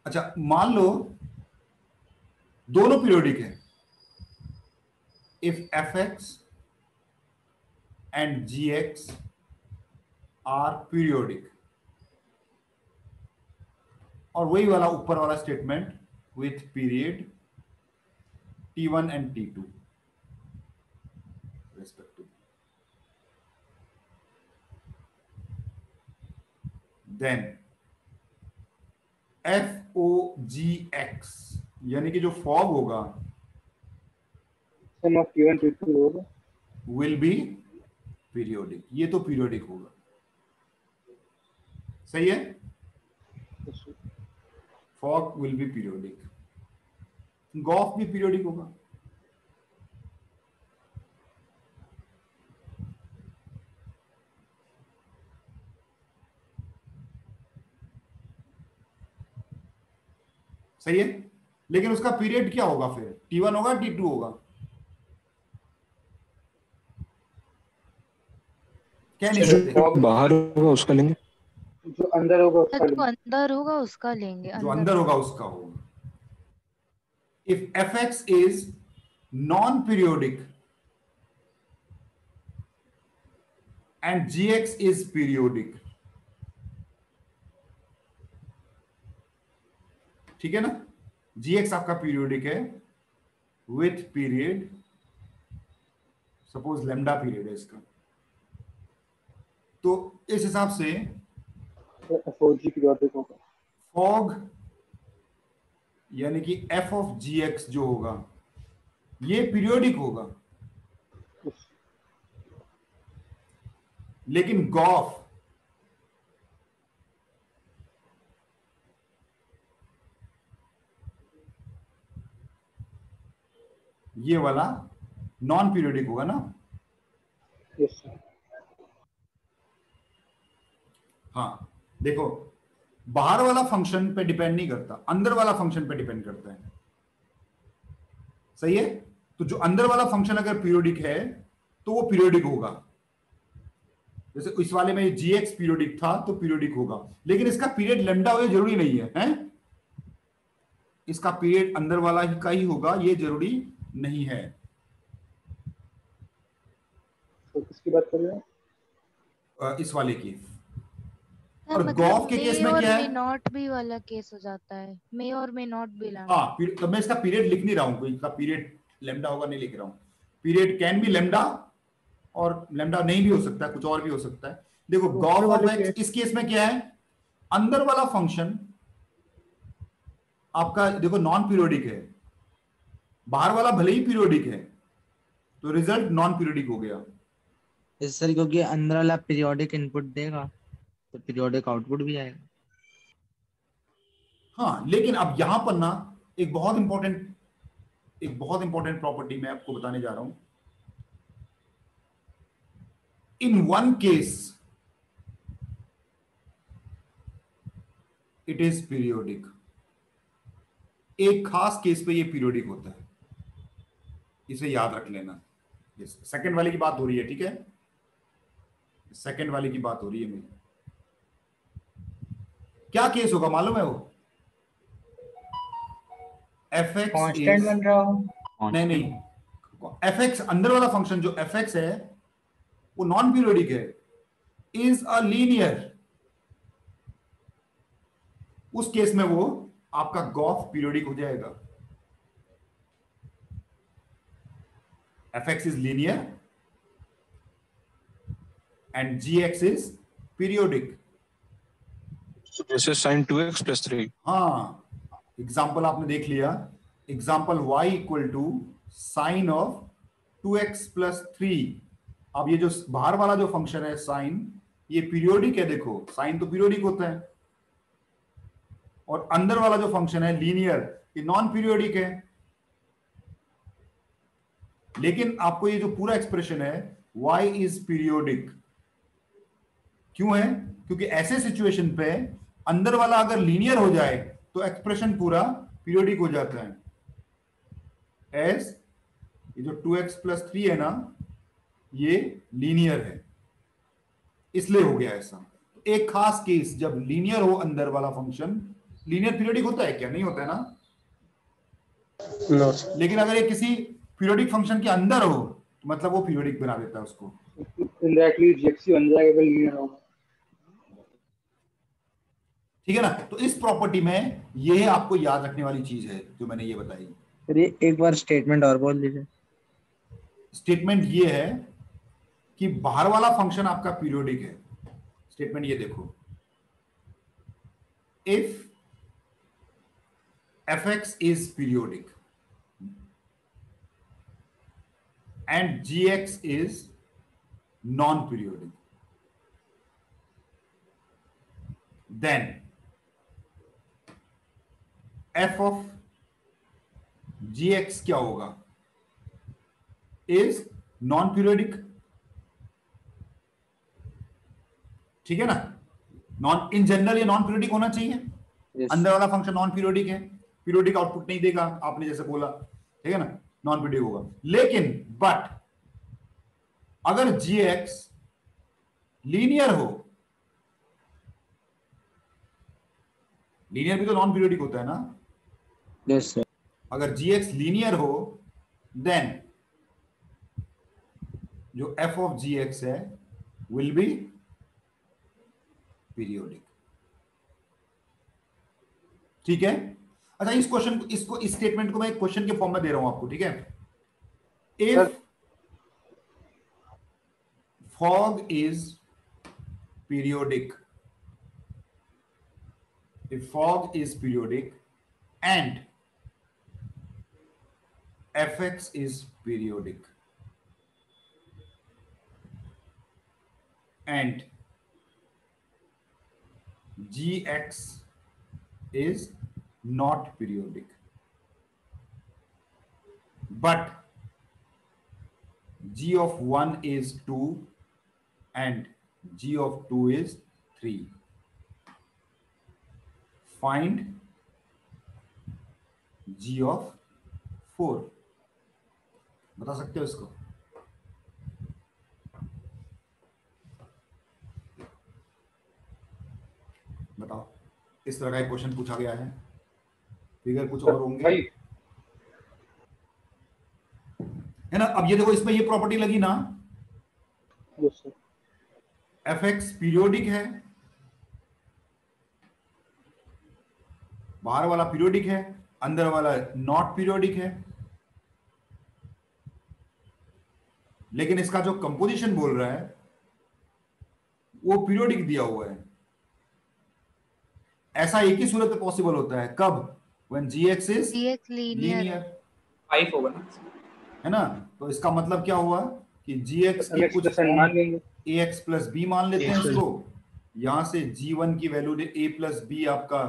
अच्छा, मान लो दोनों पीरियोडिक है, if fx and gx are periodic, और वही वाला ऊपर वाला statement with period t1 and t2 respectively, then fogx यानी कि जो फॉग होगा सम ऑफ गिवन टू होगा, विल बी पीरियोडिक। ये तो पीरियोडिक होगा, सही है। Fog will be periodic, gof भी पीरियोडिक होगा। सही है। लेकिन उसका पीरियड क्या होगा फिर, T1 होगा T2 होगा, क्या नहीं करते? जो बाहर होगा उसका लेंगे, जो अंदर होगा उसका जो लेंगे। अंदर होगा उसका लेंगे, जो अंदर होगा उसका होगा। If fx is non periodic and gx is periodic, ठीक है ना, gx आपका पीरियोडिक है with period, suppose lambda period है इसका, तो इस हिसाब से FOG पीरियोडिक होगा। फॉग यानी कि f ऑफ gx जो होगा ये पीरियोडिक होगा, लेकिन गॉफ ये वाला नॉन पीरियोडिक होगा ना। Yes sir. हाँ देखो, बाहर वाला फंक्शन पे डिपेंड नहीं करता, अंदर वाला फंक्शन पे डिपेंड करता है, सही है। तो जो अंदर वाला फंक्शन अगर पीरियोडिक है तो वो पीरियोडिक होगा, जैसे इस वाले में gx पीरियोडिक था तो पीरियोडिक होगा, लेकिन इसका पीरियड लैम्डा हो ये जरूरी नहीं है, हैं? इसका पीरियड अंदर वाला ही का ही होगा ये जरूरी नहीं है। तो किसकी बात कर रहे हैं? इस वाले की। सर, और गॉफ के केस में क्या है, मे नॉट बी वाला केस हो जाता है, मे और मे नॉट बी लाना। हाँ तो मैं इसका पीरियड लिख नहीं रहा हूं, कोई इसका पीरियड लैम्डा होगा नहीं लिख रहा हूं, पीरियड कैन बी लैम्डा और लैम्डा नहीं भी हो सकता है, कुछ और भी हो सकता है। देखो गॉफ ऑफ एक्स इस केस में क्या है, अंदर वाला फंक्शन आपका देखो नॉन पीरियोडिक है, बाहर वाला भले ही पीरियोडिक है, तो रिजल्ट नॉन पीरियोडिक हो गया। इस सर क्योंकि अंदर वाला पीरियोडिक इनपुट देगा तो पीरियोडिक आउटपुट भी आएगा। हाँ लेकिन अब यहां पर ना एक बहुत इंपॉर्टेंट प्रॉपर्टी मैं आपको बताने जा रहा हूं। In one case it is periodic, एक खास केस पे ये पीरियोडिक होता है, इसे याद रख लेना। सेकंड वाले की बात हो रही है, ठीक है, सेकंड वाले की बात हो रही है मेरी। क्या केस होगा मालूम है वो, fx कांस्टेंट बन रहा हो। नहीं fx अंदर वाला फंक्शन जो fx है वो नॉन पीरियोडिक है, इज अ लीनियर, उस केस में वो आपका गॉफ पीरियोडिक हो जाएगा। fx is linear and gx is periodic. So this is sin 2x plus 3. हाँ एग्जाम्पल आपने देख लिया, example y equal to sine of 2x plus 3। अब ये जो बाहर वाला जो फंक्शन है साइन, ये पीरियोडिक है, देखो साइन तो पीरियोडिक होता है, और अंदर वाला जो फंक्शन है लीनियर ये नॉन पीरियोडिक है। लेकिन आपको ये जो पूरा एक्सप्रेशन है y इज पीरियोडिक क्यों है, क्योंकि ऐसे सिचुएशन पे अंदर वाला अगर लीनियर हो जाए तो एक्सप्रेशन पूरा पीरियोडिक हो जाता है। एस ये जो 2x प्लस 3 है ना ये लीनियर है, इसलिए हो गया ऐसा। एक खास केस जब लीनियर हो अंदर वाला फंक्शन, लीनियर पीरियोडिक होता है क्या, नहीं होता है ना, नो लेकिन अगर ये किसी पीरियोडिक फंक्शन के अंदर हो तो मतलब वो पीरियोडिक बना देता है उसको। इनडायरेक्टली gx बन जाएगा अगर लीनियर होगा। ठीक है ना, तो इस प्रॉपर्टी में ये आपको याद रखने वाली चीज है जो मैंने ये बताई। फिर ये एक बार स्टेटमेंट और बोल दीजिए। स्टेटमेंट ये है कि बाहर वाला फंक्शन आपका पीरियोडिक है। स्टेटमेंट ये देखो, if fx is periodic and gx is non-periodic, then f of gx क्या होगा, is non-periodic, ठीक है ना, नॉन इन जनरल ये नॉन पीरियोडिक होना चाहिए। Yes. अंदर वाला फंक्शन नॉन पीरियोडिक है, पीरियोडिक आउटपुट नहीं देगा, आपने जैसे बोला, ठीक है ना, नॉन पीरियोडिक होगा। लेकिन बट अगर GX लीनियर हो, लीनियर भी तो नॉन पीरियोडिक होता है ना। Yes sir. अगर GX लीनियर हो देन जो f ऑफ GX है विल बी पीरियोडिक। ठीक है। अच्छा, इस क्वेश्चन इसको, इस स्टेटमेंट को मैं एक क्वेश्चन के फॉर्म में दे रहा हूं आपको, ठीक है। If fog is periodic, if fog is periodic and fx is periodic and gx is not periodic, but g of 1 is 2 and g of 2 is 3, find g of 4। बता सकते हो इसको? बताओ, इस तरह का एक क्वेश्चन पूछा गया है, फिगर कुछ और होंगे, है ना। अब ये देखो, इसमें ये प्रॉपर्टी लगी ना, fx पीरियोडिक है, बाहर वाला पीरियोडिक है, अंदर वाला नॉट पीरियोडिक है, लेकिन इसका जो कंपोजिशन बोल रहा है वो पीरियोडिक दिया हुआ है। ऐसा एक ही सूरत में पॉसिबल होता है, कब? when gx is लीनियर 5 होगा ना, है ना। तो इसका मतलब क्या हुआ कि gx की कुछ फॉर्म ax प्लस बी मान लेते हैं इसको, यहां से g1 की वैल्यू a प्लस बी आपका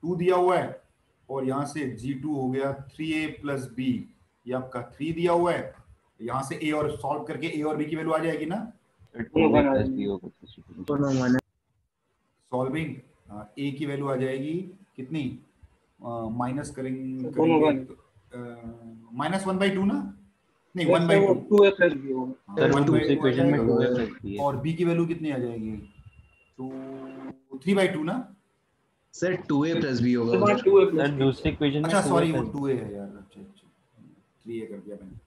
2 दिया हुआ है, और यहां से g2 हो गया 3a प्लस बी, ये आपका 3 दिया हुआ है। यहां से a और सॉल्व करके a और b की वैल्यू आ जाएगी ना, सॉल्विंग a की वैल्यू आ जाएगी कितनी, माइनस करेंगे -1/2 ना, नहीं 1/2, 2a प्लस b होगा सर, 1/2 इक्वेशन में 2a प्लस b है। और b की वैल्यू कितनी आ जाएगी, 3/2 ना सर 2a प्लस b होगा सर उधर। 2a सर प्लस दूसरी इक्वेशन में अच्छा 2a सॉरी, वो प्लस 2a है यार, अच्छा 3a कर दिया मैंने।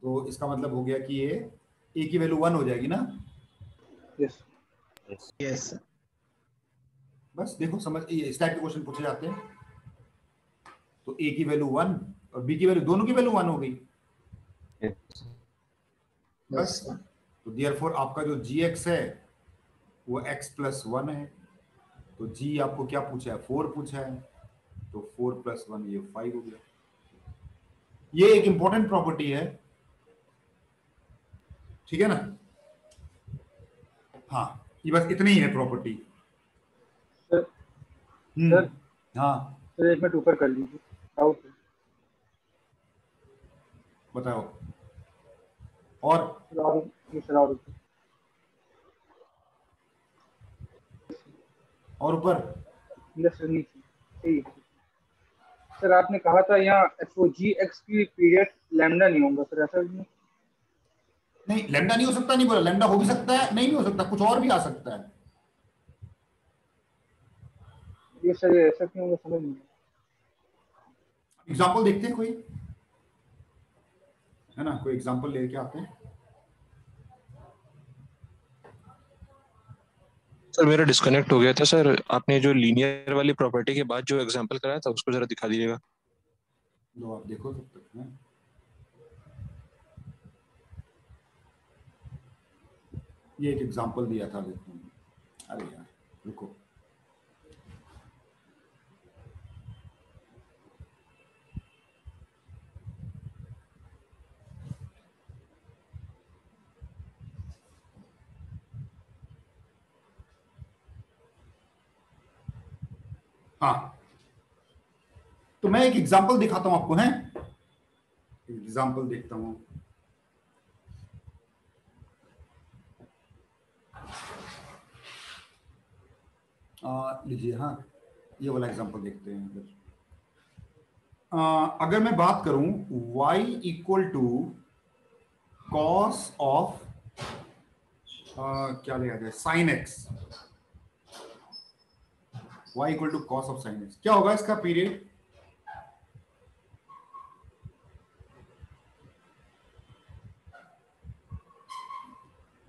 तो इसका मतलब हो गया कि ये a की वैल्यू 1 हो जाएगी ना। Yes yes sir. बस देखो, समझ, इस टाइप के क्वेश्चन पूछे जाते हैं। तो a की वैल्यू 1 और b की वैल्यू, दोनों की वैल्यू 1 हो गई बस। तो देयरफॉर आपका जो gx है वो x प्लस 1 है, तो g आपको क्या पूछा है, 4 पूछा है, तो 4 प्लस 1 ये 5 हो गया। ये एक इंपॉर्टेंट प्रॉपर्टी है, ठीक है ना। हाँ, ये बस इतनी ही है प्रॉपर्टी। सर हाँ सर एक मिनट ऊपर कर लीजिए, डाउट है। बताओ। और और ऊपर सर आपने कहा था यहाँ gx की पीरियड लैम्डा नहीं होगा सर, ऐसा नहीं? नहीं, लैम्डा नहीं हो सकता, नहीं बोला, लैम्डा हो भी सकता है, नहीं भी हो सकता, कुछ और भी आ सकता है। ये सर ऐसा क्यों होगा, समझ नहीं। एग्जांपल देखते हैं कोई, है ना, कोई एग्जांपल लेके आते हैं। सर मेरा डिस्कनेक्ट हो गया था सर, आपने जो लीनियर वाली प्रॉपर्टी के बाद जो एग्जांपल कराया था उसको जरा दिखा दीजिएगा। लो आप देखो तब तक है। ये एक एग्जांपल दिया था, देखो। अरे यार रुको, हाँ, तो मैं एक एग्जांपल दिखाता हूं आपको, है एग्जांपल देखता हूं। लीजिए, हाँ, ये वाला एग्जांपल देखते हैं। अगर मैं बात करूं y equal to cos of क्या लिया जाए sine x, y equal to cos of sine x, क्या होगा इसका पीरियड?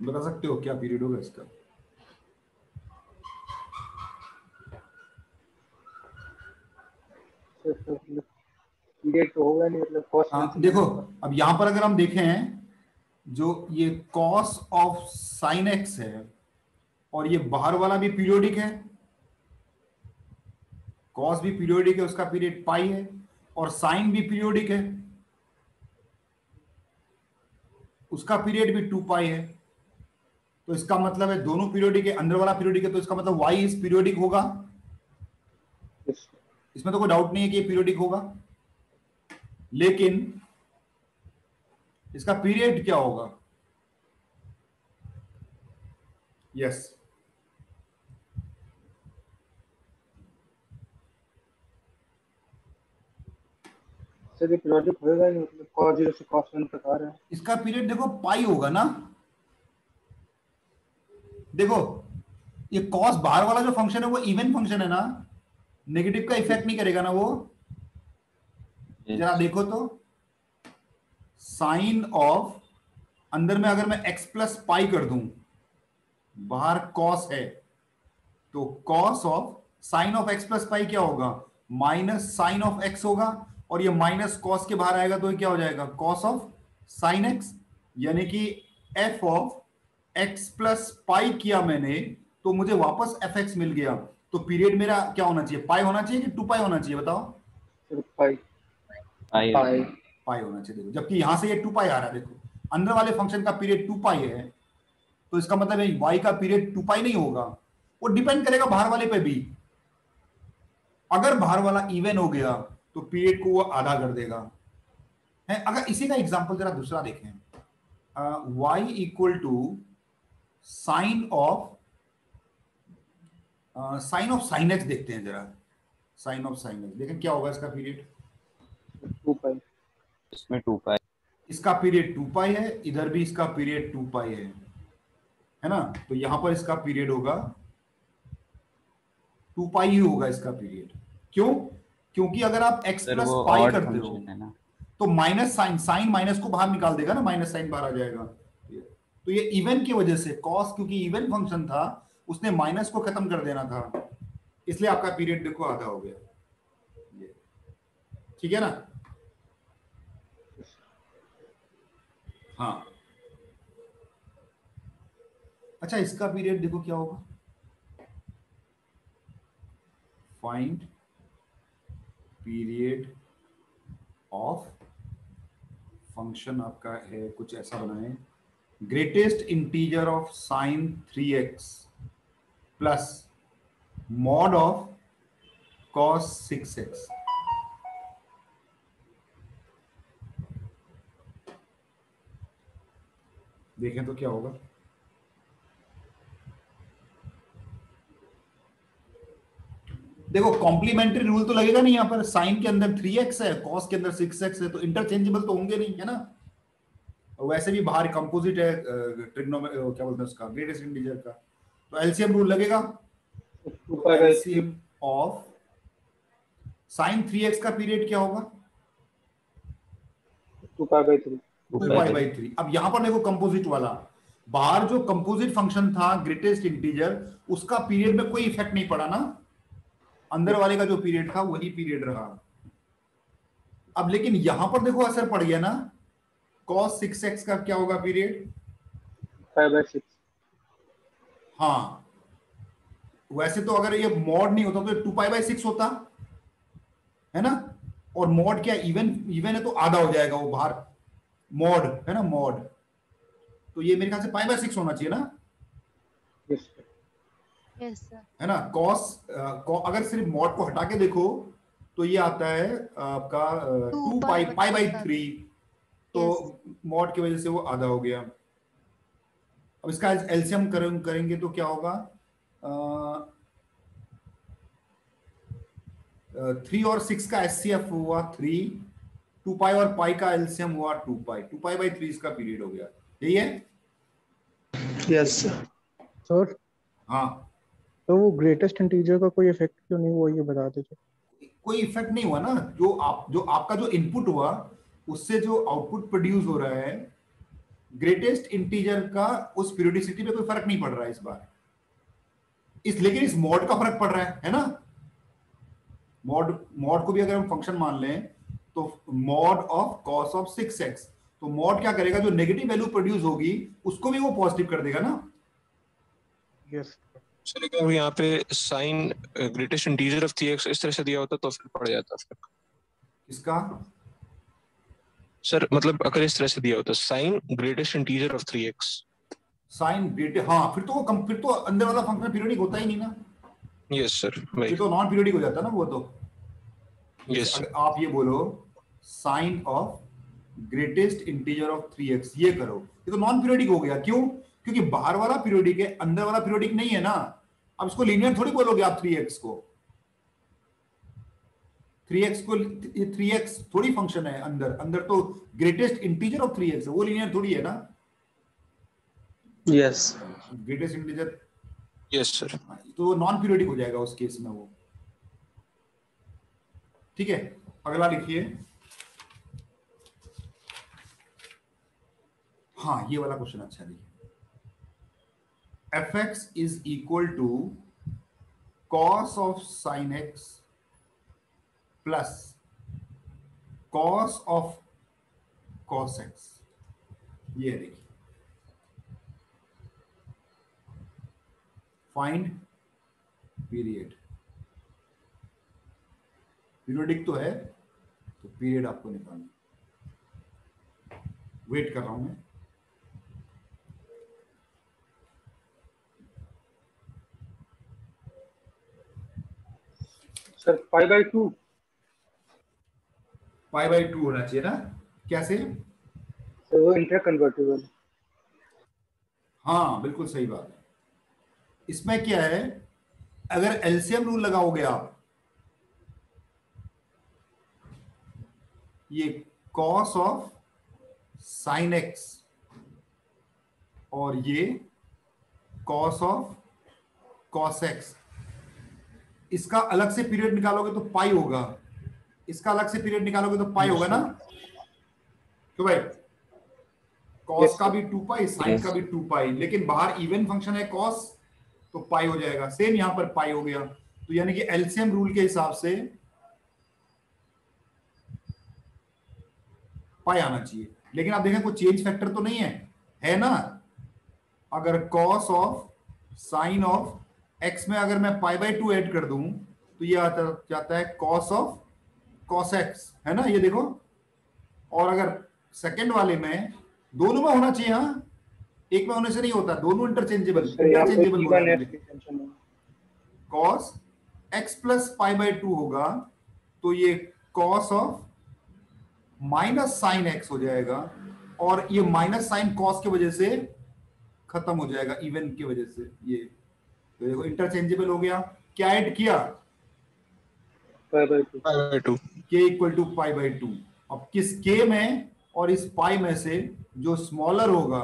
बता सकते हो क्या पीरियड होगा इसका? पीरियड तो होगा नहीं, मतलब कॉस। देखो अब यहां पर अगर हम देखें, जो ये कॉस ऑफ साइन एक्स है और ये बाहर वाला भी पीरियोडिक है, कॉस भी पीरियोडिक है, उसका पीरियड पाई है, और साइन भी पीरियोडिक है, उसका पीरियड भी 2 पाई है। तो इसका मतलब है दोनों पीरियोडिक है, अंदर वाला पीरियोडिक है, तो इसका मतलब y इस पीरियोडिक होगा। इसमें तो कोई डाउट नहीं है कि ये पीरियोडिक होगा, लेकिन इसका पीरियड क्या होगा? यस, सर ये पीरियोडिक होएगा नहीं, मतलब cos 0 से cos 1 तक आ रहा है। इसका पीरियड देखो पाई होगा ना। देखो ये कॉस बाहर वाला जो फंक्शन है वो इवन फंक्शन है ना, नेगेटिव का इफेक्ट नहीं करेगा ना वो। जरा देखो तो साइन ऑफ, अंदर में अगर मैं x प्लस पाई कर दूं, बाहर कॉस है, तो cos of sign of x plus pi क्या होगा? माइनस साइन ऑफ x होगा, और ये माइनस कॉस के बाहर आएगा तो ये क्या हो जाएगा? कॉस ऑफ साइन x, यानी कि f of x plus pi किया मैंने तो मुझे वापस fx मिल गया। तो पीरियड मेरा क्या होना चाहिए? पाई होना चाहिए कि 2 पाई होना चाहिए? बताओ। पाई पाई होना चाहिए। देखो जबकि यहां से ये 2 पाई आ रहा है, देखो अंदर वाले फंक्शन का पीरियड 2 पाई है, तो इसका मतलब है y का पीरियड 2 पाई नहीं होगा, वो डिपेंड करेगा बाहर वाले पे भी। अगर बाहर वाला इवन हो गया तो पीरियड को वो आधा कर देगा है। अगर इसी का एग्जांपल जरा दूसरा देखें, y equal to sine of sine x देखते हैं जरा। साइन ऑफ साइन एक्स देखें क्या होगा इसका पीरियड? 2 पाई, इसमें 2 पाई, इसका पीरियड 2 पाई है, इधर भी इसका पीरियड 2 पाई है ना। तो यहां पर इसका पीरियड होगा 2 पाई ही होगा इसका पीरियड। क्यों? क्योंकि अगर आप x सर प्लस वो पाई ऑड करते हो फंक्शन है ना। तो माइनस साइन माइनस को बाहर निकाल देगा ना, माइनस साइन बाहर आ जाएगा। तो ये इवन की वजह से कॉस, क्योंकि इवन फंक्शन था, उसने माइनस को खत्म कर देना था, इसलिए आपका पीरियड देखो आधा हो गया। ठीक है ना? हाँ, अच्छा इसका पीरियड देखो क्या होगा? फाइंड पीरियड ऑफ फंक्शन आपका है कुछ ऐसा बनाए, greatest integer of sine 3x plus mod of cos 6x। देखें तो क्या होगा? देखो कॉम्प्लीमेंट्री रूल तो लगेगा नहीं यहाँ पर, साइन के अंदर 3x है, कॉस के अंदर 6x है, तो इंटरचेंजेबल तो होंगे नहीं, है ना। वैसे भी बाहर कंपोजिट है क्या बोलते हैं उसका, ग्रेटेस्ट इंटीजर का, तो एलसीएम रूल लगेगा। एलसीएम ऑफ साइन 3x का पीरियड क्या होगा? 2 पाई बाई 3। अब यहां पर देखो कंपोजिट वाला, बाहर जो कंपोजिट फंक्शन था ग्रेटेस्ट इंटीजर, उसका पीरियड में कोई इफेक्ट नहीं पड़ा ना, अंदर वाले का जो पीरियड था वही पीरियड रहा। अब लेकिन यहां पर देखो असर पड़ गया ना, cos 6x का क्या होगा पीरियड? 5/6। हाँ, वैसे तो अगर ये मॉड नहीं होता तो 2π/6 होता है ना, और मॉड क्या इवन है तो आधा हो जाएगा वो बाहर, मॉड है ना, मॉड, तो ये मेरे ख्याल से π/6 होना चाहिए ना। Yes sir. है ना। कॉस अगर सिर्फ मॉड को हटा के देखो तो ये आता है आपका 2π/3, तो मॉड की वजह से वो आधा हो गया। अब इसका एलसीएम करेंगे तो क्या होगा? 3 और 6 का एचसीएफ हुआ 3, 2 पाई और पाई का एलसीएम हुआ 2 पाई, 2 पाई बाई 3 इसका पीरियड हो गया, यही है। यस सर हाँ, तो वो ग्रेटेस्ट इंटीजर का कोई इफेक्ट क्यों नहीं हुआ, ये बता दीजिए। कोई इफेक्ट नहीं हुआ ना, जो आपका जो इनपुट हुआ उससे जो आउटपुट प्रोड्यूस हो रहा है, ग्रेटेस्ट इंटीजर का उस पीरियोडिसिटी पे कोई फर्क नहीं पड़ रहा है इस बार, लेकिन इस मॉड का फर्क पड़ रहा है ना। मॉड को भी अगर हम फंक्शन मान लें तो mod of cos of 6x, तो मॉड क्या करेगा, जो नेगेटिव वैल्यू प्रोड्यूस होगी उसको भी वो पॉजिटिव कर देगा ना। यस सर अगर यहाँ पे sign greatest integer of 3x इस तरह से दिया होता तो फिर पड़ जाता फिर। इसका सर मतलब अगर इस तरह से दिया होता sine greatest integer of 3x, sine greatest, हाँ फिर तो अंदर वाला फंक्शन पीरियोडिक होता ही नहीं ना, यस सर ये वही, तो नॉन पीरियोडिक हो जाता ना वो तो। यस अगर आप ये बोलो sine of greatest integer of 3x, ये करो, ये तो नॉन पीरियोडिक हो गया। क्यों? क्योंकि बाहर वाला पीरियोडिक है, अंदर वाला पीरियोडिक नहीं है ना। अब इसको लीनियर थोड़ी बोलोगे आप 3x को, 3x थोड़ी फंक्शन है अंदर तो ग्रेटेस्ट इंटीजर ऑफ 3x है, वो लीनियर थोड़ी है ना। Yes greatest integer yes sir, तो नॉन पीरियोडिक हो जाएगा उस केस में वो। ठीक है, अगला लिखिए। हाँ ये वाला क्वेश्चन अच्छा देखिए, fx is equal to cos of sine x plus cos of cos x, ये देखिए फाइंड पीरियड, पीरियोडिक तो है तो पीरियड आपको निकालना, वेट कर रहा हूं मैं। सर π/2 π/2 होना चाहिए ना, कैसे? सर वो इंटर कन्वर्टिबल। हाँ बिल्कुल सही बात है। इसमें क्या है, अगर एलसीएम रूल लगाओगे आप, ये कॉस ऑफ साइन एक्स और ये कॉस ऑफ कॉस एक्स, इसका अलग से पीरियड निकालोगे तो पाई होगा, इसका अलग से पीरियड निकालोगे तो पाई होगा ना। तो भाई कॉस का भी 2 पाई, साइन का भी 2 पाई, लेकिन बाहर इवन फंक्शन है कॉस तो पाई हो जाएगा, सेम यहां पर पाई हो गया। तो यानी कि एलसीएम रूल के हिसाब से पाई आना चाहिए, लेकिन आप देखें कोई चेंज फैक्टर तो नहीं है ना। अगर cos of sign of x में अगर मैं π/2 ऐड कर दूं तो ये आता जाता है कॉस ऑफ कॉस एक्स, है ना, ये देखो। और अगर सेकंड वाले में दोनों में होना चाहिए, हाँ एक में होने से नहीं होता, दोनों इंटरचेंजेबल कॉस एक्स प्लस π/2 होगा तो ये cos of minus sine x हो जाएगा, और ये माइनस साइन कॉस की वजह से खत्म हो जाएगा इवन की वजह से, ये तो देखो इंटरचेंजेबल हो गया। क्या ऐड किया? π/2, k इक्वल टू π/2। अब किस k में और इस पाई में से जो स्मॉलर होगा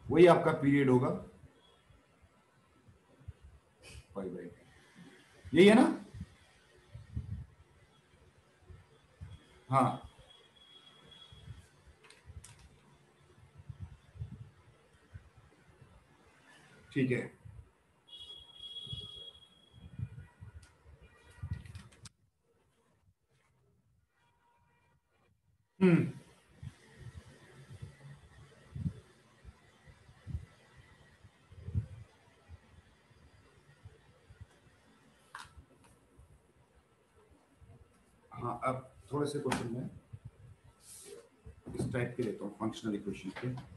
वही आपका पीरियड होगा, π/2, यही है ना। हाँ ठीक है। हाँ अब थोड़े से क्वेश्चन में इस टाइप के लेता हूँ, फंक्शनल इक्वेशन के।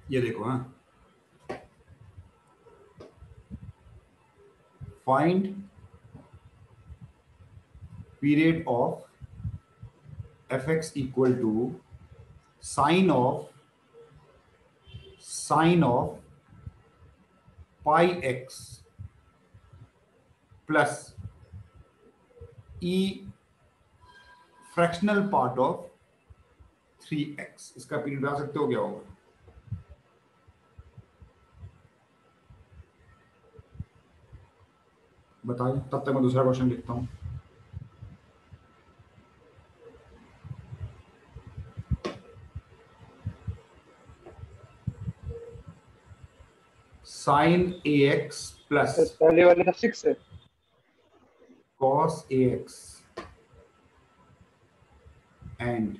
ये देखो, हाँ find period of fx equal to sine of pi x plus e fractional part of 3x। इसका पीरियड बता सकते हो क्या होगा? बताइए, तब तक मैं दूसरा क्वेश्चन लिखता हूं। साइन ax प्लस पहले वाले का 6 है। cos ax एंड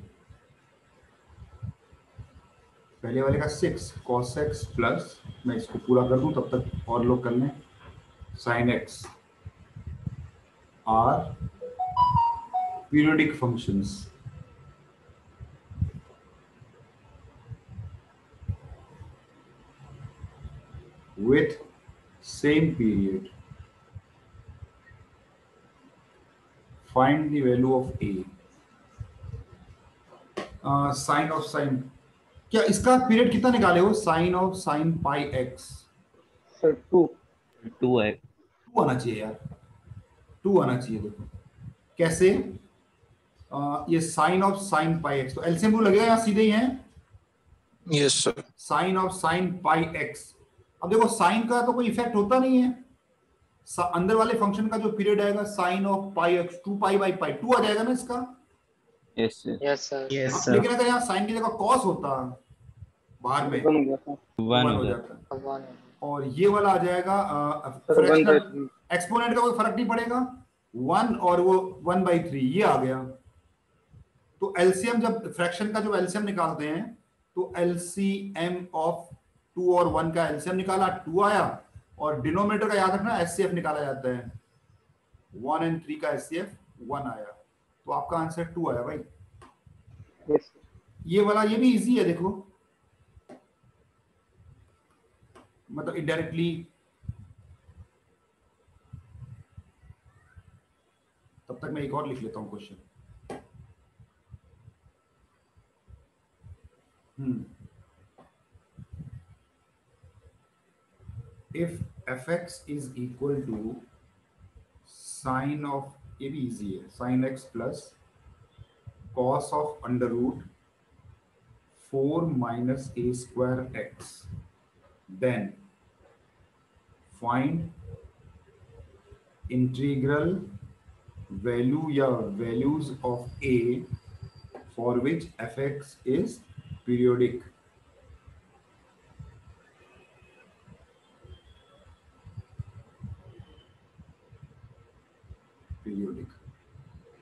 पहले वाले का 6 cos x प्लस, मैं इसको पूरा कर दूं तब तक और लोग कर लें, sin x are periodic functions with same period. Find the value of a. Sine of sine, क्या इसका पीरियड कितना निकाले हो? Sine of sine pi x sir 2 2 है। 2 आना चाहिए यार, 2 आना चाहिए। देखो कैसे, ये sine of sine pi x, तो एलसीएम रूल लगेगा यहाँ सीधे ही है। Yes sir. Sine of sine pi x, अब देखो साइन का तो कोई इफेक्ट होता नहीं है, अंदर वाले फंक्शन का जो पीरियड आएगा sine of pi x 2 pi by pi 2 आ जाएगा ना इसका। Yes sir. Yes sir. लेकिन अगर यहाँ साइन की जगह कॉस होता बाहर में 1 हो जाता, और ये वाला आ जाएगा फ्रैक्शनल एक्सपोनेंट का कोई फर्क नहीं पड़ेगा, 1 और वो 1/3 ये आ गया। तो एलसीएम, जब फ्रैक्शन का जब एलसीएम निकालते हैं तो एलसीएम ऑफ 2 और 1 का एलसीएम निकाला, 2 आया, और डिनोमिनेटर का याद रखना एचसीएफ निकाला जाता है, 1 और 3 का एचसीएफ 1 आया, तो आपका आंसर 2 आया भाई। ये वाला ये भी इजी है, देखो मतलब इनडायरेक्टली, तब तक मैं एक और लिख लेता हूं question. If fx is equal to sine of, ये भी easy है, sin x plus cos of under root 4 minus a square x, then find integral value या values of a for which fx is periodic। Periodic.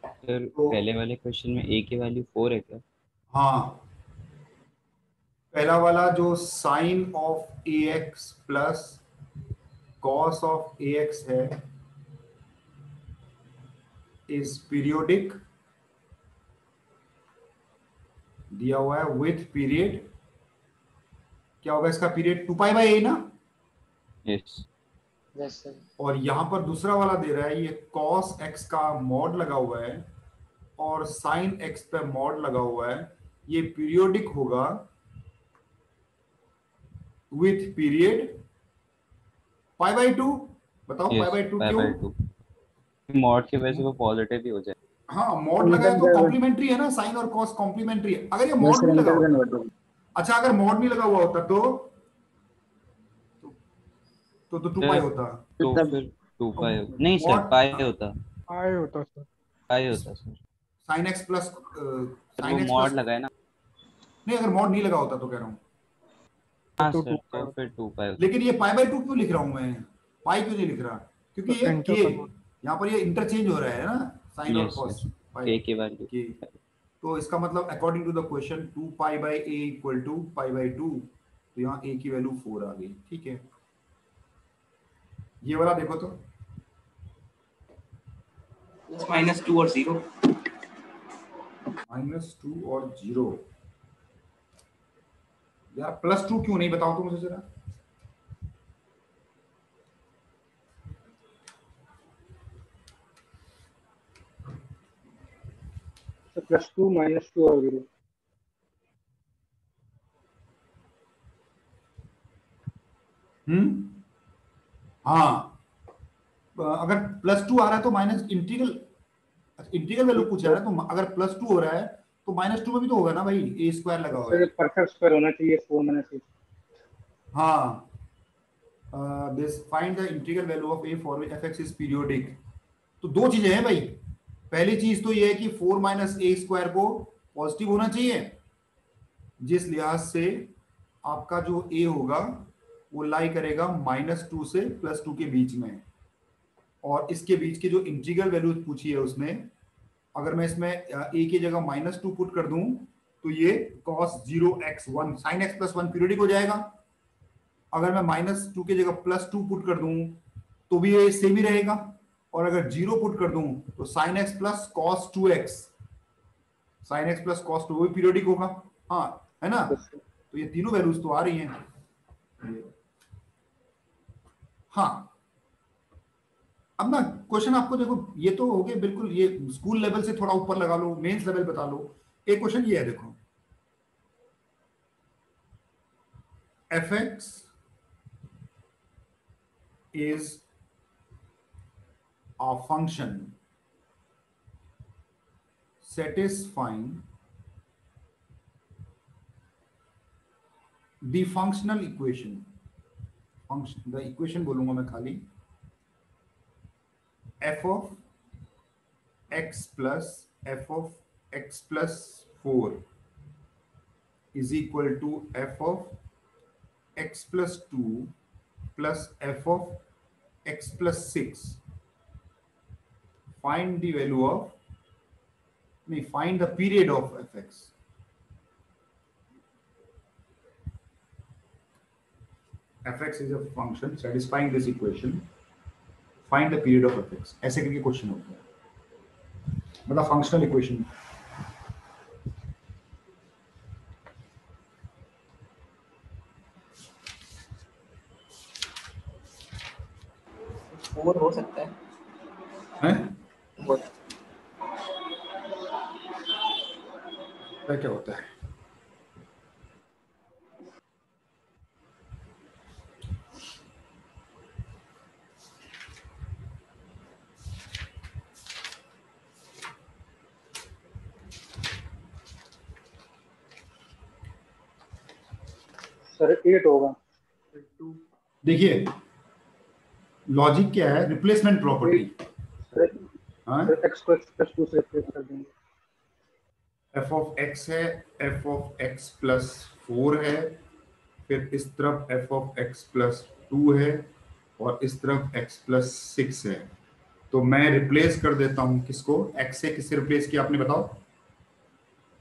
Sir पहले वाले question में a की value 4 है क्या? हाँ, पहला वाला जो sine of a x plus cos of a x है इज पीरियोडिक, दिया हुआ है विथ पीरियड, क्या होगा इसका पीरियड 2 पाई बाई ए ना। यस। और यहां पर दूसरा वाला दे रहा है, ये कॉस एक्स का मॉड लगा हुआ है और साइन एक्स पे मॉड लगा हुआ है, ये पीरियोडिक होगा विथ पीरियड पाई बाई 2। बताओ पाई बाई 2 क्यों? मॉड की वजह से वो पॉजिटिव ही हो जाए। हाँ, मॉड लगाया तो कॉम्प्लीमेंट्री है ना, साइन और कॉस कॉम्प्लीमेंट्री है। अगर ये मॉड नहीं लगा हुआ, अच्छा अगर मॉड नहीं लगा हुआ होता तो 2 पाई होता, तो फिर 2 पाई नहीं सर, पाई होता सर, पाई होता sir. Sign x plus sine x mod लगाए ना। नहीं, अगर मॉड नहीं लगा होता तो कह रहा हूँ। हाँ सर, तो फिर 2 पाई होता। लेकिन ये पाई बाई 2 क्यों लिख रहा हूँ मैं, पाई क्यों नहीं लिख रहा? क्योंकि ये के यहाँ पर ये इंटरचेंज हो रहा है ना, साइन और कॉस के की वैल्यू के, तो इसका मतलब according to the question 2 pi by a equal to pi by 2, तो यहाँ a की वैल्यू 4 आ गई। ठीक है, ये वाला देखो तो -2 और 0, -2 और 0 यार, +2 क्यों नहीं बताओ तो मुझे जरा। तो +2 -2 और 0। हाँ, अगर +2 आ रहा है तो माइनस इंटीग्रल वैल्यू पूछा है ना, तो अगर +2 हो रहा है तो -2 में भी तो होगा ना भाई, a स्क्वायर लगा हुआ है। परफेक्ट स्क्वायर होना चाहिए 4 -8। हाँ, this find the integral value of a for which fx is periodic. तो दो चीजें हैं भाई, पहली चीज तो ये है कि 4 - a स्क्वायर को पॉजिटिव होना चाहिए, जिस लिहाज से आपका जो a होगा वो लाई करेगा -2 से +2 के बीच में, और इसके बीच की जो इंटीग्रल वैल्यू पूछी है उसने, अगर मैं इसमें a की जगह -2 पुट कर दूं तो ये cos 0x1 sin x + 1 periodic हो जाएगा। अगर मैं -2 की जगह +2 पुट कर दूं तो भी ये सेम ही रहेगा, और अगर 0 पुट कर दूं तो sin x + cos 2x sin x + cos 2 भी पीरियोडिक होगा। हाँ, है ना? तो ये तीनों वैल्यूज तो आ रही हैं। हाँ, अब ना क्वेश्चन आपको देखो, ये तो हो गए बिल्कुल, ये स्कूल लेवल से थोड़ा ऊपर लगा लो, मेंस लेवल बता लो। एक क्वेश्चन ये है, देखो, fx is a function satisfying the functional equation, the equation बोलूंगा मैं खाली, f of x plus f of x plus 4 is equal to f of x plus 2 plus f of x plus 6. Find the value of, find the period of fx. fx is a function satisfying this equation. Find the period of fx. ऐसे करके question होता है, मतलब functional equation. Four हो सकता है, हैं? क्या होता है? सर 8 होगा। देखिए लॉजिक क्या है, रिप्लेसमेंट प्रॉपर्टी। x को x + 2 से रिप्लेस कर देंगे। f of x है, f of x plus 4 है, फिर इस तरफ f of x plus 2 है, और इस तरफ x plus 6 है। तो मैं रिप्लेस कर देता हूं किसको, x से किससे रिप्लेस किया आपने बताओ?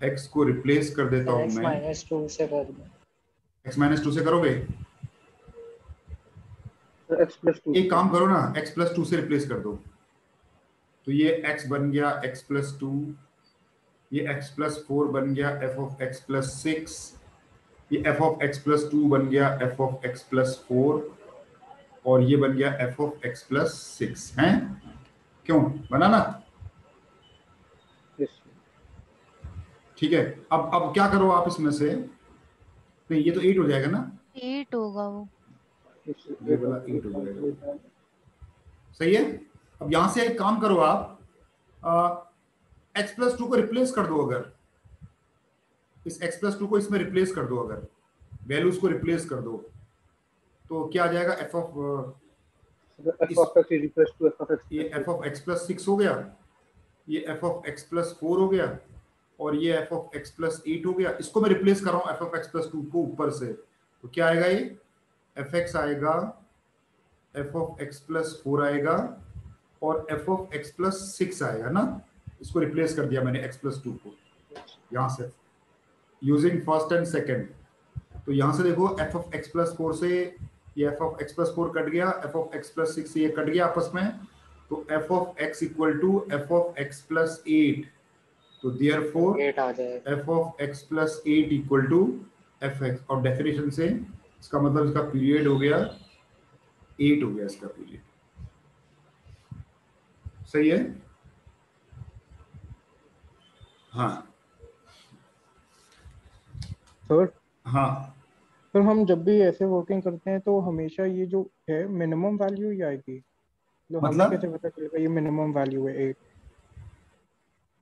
x को रिप्लेस कर देता हूं मैं -2 से कर दो। x - 2 से करोगे? x + 2 एक काम करो ना, x plus 2 से रिप्लेस कर दो, तो ये x बन गया x plus 2, ये x plus 4 बन गया f of x plus 6, ये f of x plus 2 बन गया f of x plus 4, और ये बन गया f of x plus 6 हैं? क्यों बना ना? ठीक है, अब क्या करो आप इसमें से, नहीं ये तो 8 हो जाएगा ना, 8 होगा वो, ये वाला 8 हो जाएगा, सही है। अब यहां से एक काम करो आप, x plus 2 को रिप्लेस कर दो, अगर इस x plus 2 को इसमें रिप्लेस कर दो, अगर वैल्यूज को रिप्लेस कर दो तो क्या आ जाएगा, f of ये f of x plus 6 हो गया, ये f of x plus 4 हो गया, और ये f of x plus 8 हो गया। इसको मैं रिप्लेस कर रहा हूँ f of x plus 2 को ऊपर से, तो क्या आएगा, ये fx आएगा, f of x plus 4 आएगा, और f of x plus 6 आएगा ना। इसको रिप्लेस कर दिया मैंने x plus 2 को यहाँ से, यूजिंग फर्स्ट एंड सेकेंड। तो यहाँ से देखो f of x plus 4 से ये f of x plus 4 cut गया, f of x plus 6 से ये कट गया आपस में, तो f of x equal to f of x plus 8, तो therefore f of x plus 8 equal to fx, और डेफिनेशन से इसका मतलब इसका पीरियड हो गया 8 हो गया इसका पीरियड, सही है। हाँ सर हाँ सर हम जब भी ऐसे वर्किंग करते हैं तो हमेशा ये जो है मिनिमम वैल्यू ही आएगी, तो हमें मतलब कैसे पता चलेगा ये मिनिमम वैल्यू है 8?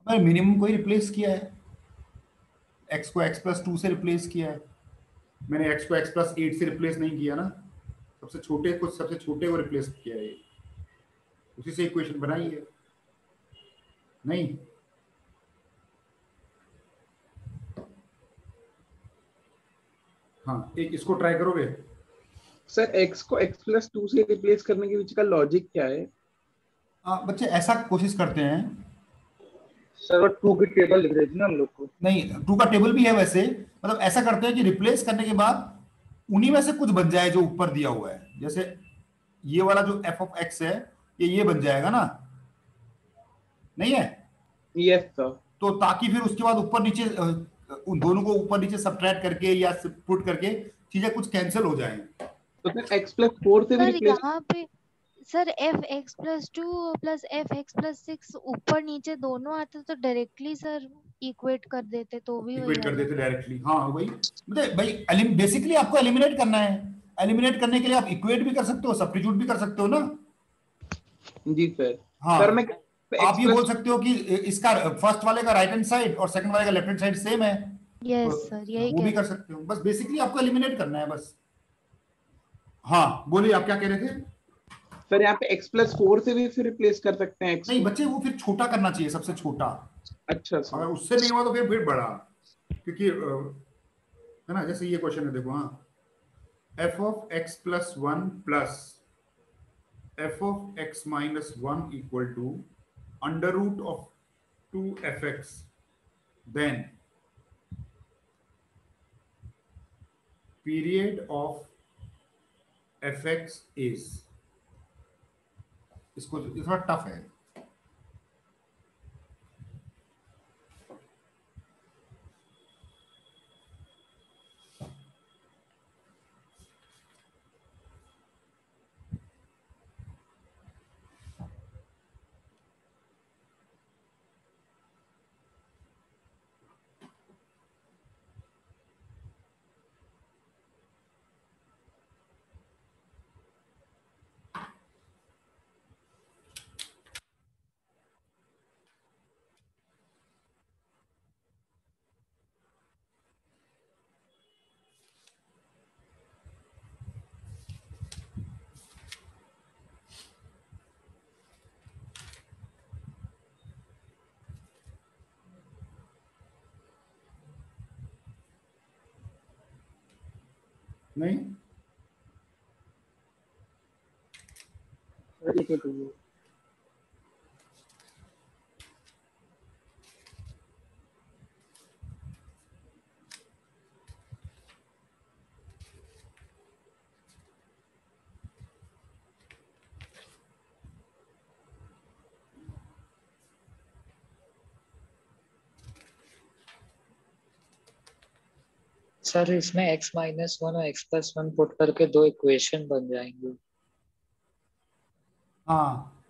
मैंने मिनिमम को ही रिप्लेस किया है, x को x प्लस 2 से रिप्लेस किया है। मैंने x को x प्लस 8 से रिप्लेस नहीं किया ना, सबसे छोटे को रिप्लेस किया है, उसी से इक्वेशन बनाई है। नहीं हाँ, एक इसको ट्राई करोगे? सर x को x प्लस 2 से रिप्लेस करने के पीछे का लॉजिक क्या है? बच्चे ऐसा कोशिश करते हैं। सर 2 की टेबल लिख रहे थे ना हम लोग को। नहीं, 2 का टेबल भी है वैसे, मतलब ऐसा करते हैं कि रिप्लेस करने के बाद उन्हीं में से कुछ बन जाए जो ऊपर दिया हुआ है। जैसे ये वाला जो f ऑफ x है ये बन जाएगा ना, नहीं है? Yes sir. तो ताकि फिर उसके बाद ऊपर नीचे उन दोनों को ऊपर नीचे सबट्रैक्ट करके या पुट करके चीजें कुछ कैंसिल हो जाएं। तो फिर x प्लस 4 से भी सर रिप्लेस। यहाँ पे sir F x plus 2 plus f x plus 6 ऊपर नीचे दोनों आते तो डायरेक्टली सर इक्वेट कर देते तो भी वही इक्वेट आ कर देते जाता। डायरेक्टली। हाँ वही, मतलब भाई बेसिकली आपको एलिमिनेट करना है। एलिमिनेट करने के लिए आप इक्वेट भी कर सकते हो, सब्स्टिट्यूट भी कर सकते हो ना। जी सर। हाँ, सर मैं आप ये बोल सकते हो कि इसका फर्स्ट वाले का राइट हैंड साइड और सेकंड वाले का लेफ्ट हैंड साइड सेम है, यस तो सर यही वो भी कह कर रहे सकते हो। बस बेसिकली आपको एलिमिनेट करना है बस। हाँ बोलिए, आप क्या कह रहे थे? सर यहाँ पे x प्लस 4 से भी फिर रिप्लेस कर सकते हैं x नहीं को। बच्चे, वो फिर छोटा करना चाहिए, सबसे छोटा। अच्छा अगर सर। उससे नहीं हुआ तो फिर बड़ा, क्योंकि है ना। जैसे ये क्वेश्चन है, देखो। हाँ, f of x plus 1 plus f of x minus 1 equal to under root of 2fx, then period of fx is. इसको थोड़ा टफ है। नहीं सर इसमें x माइनस 1 और x प्लस 1 पुट करके दो इक्वेशन बन जाएंगे। हाँ,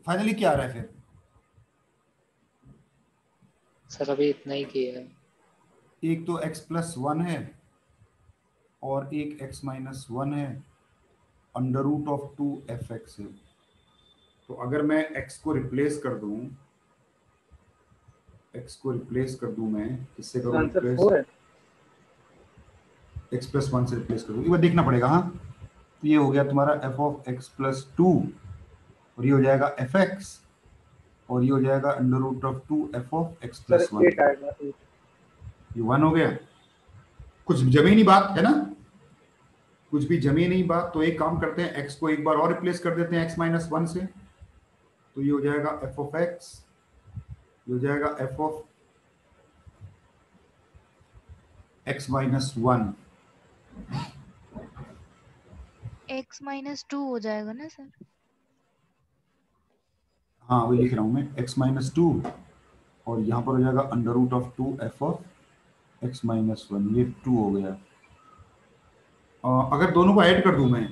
फाइनली क्या आ रहा है फिर? सर अभी इतना ही किया है। एक तो x प्लस 1 है और एक x माइनस 1 है, अंडर रूट ऑफ 2fx है। तो अगर मैं x को रिप्लेस कर दूं, मैं किससे करूं रिप्लेस? x प्लस 1 से रिप्लेस कर दूं। एक बार देखना पड़ेगा। हाँ, तो ये हो गया तुम्हारा f ऑफ x प्लस 2 और ये हो जाएगा fx और ये हो जाएगा under root of 2f of x plus 1। ये 1 हो गया। कुछ जमी नहीं बात है ना, कुछ भी जमी नहीं बात। तो एक काम करते हैं, x को एक बार और रिप्लेस कर देते हैं x माइनस 1 से। तो ये हो जाएगा f ऑफ x, ये हो जाएगा f of x minus 1। x minus 2 हो जाएगा ना सर? हाँ वही लिख रहा हूँ मैं, x माइनस 2 और यहाँ पर हो जाएगा under root of 2f of x minus 1। ये 2 हो गया। अगर दोनों को ऐड कर दूं मैं,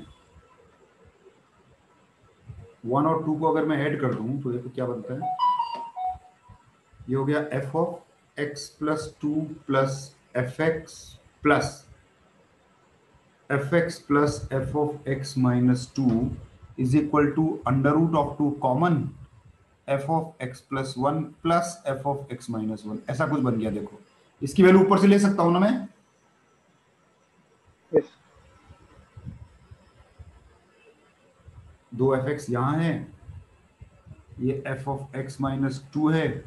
1 और 2 को अगर मैं ऐड कर दूं तो देखो क्या बनता है। ये हो गया f of x plus 2 plus f x plus f of x minus 2 is equal to under root of 2 common f of x plus 1 plus f of x minus 1, ऐसा कुछ बन गया। देखो इसकी वैल्यू ऊपर से ले सकता हूं ना मैं? Yes. दो एफ एक्स यहाँ है, ये एफ ऑफ एक्स माइनस 2 है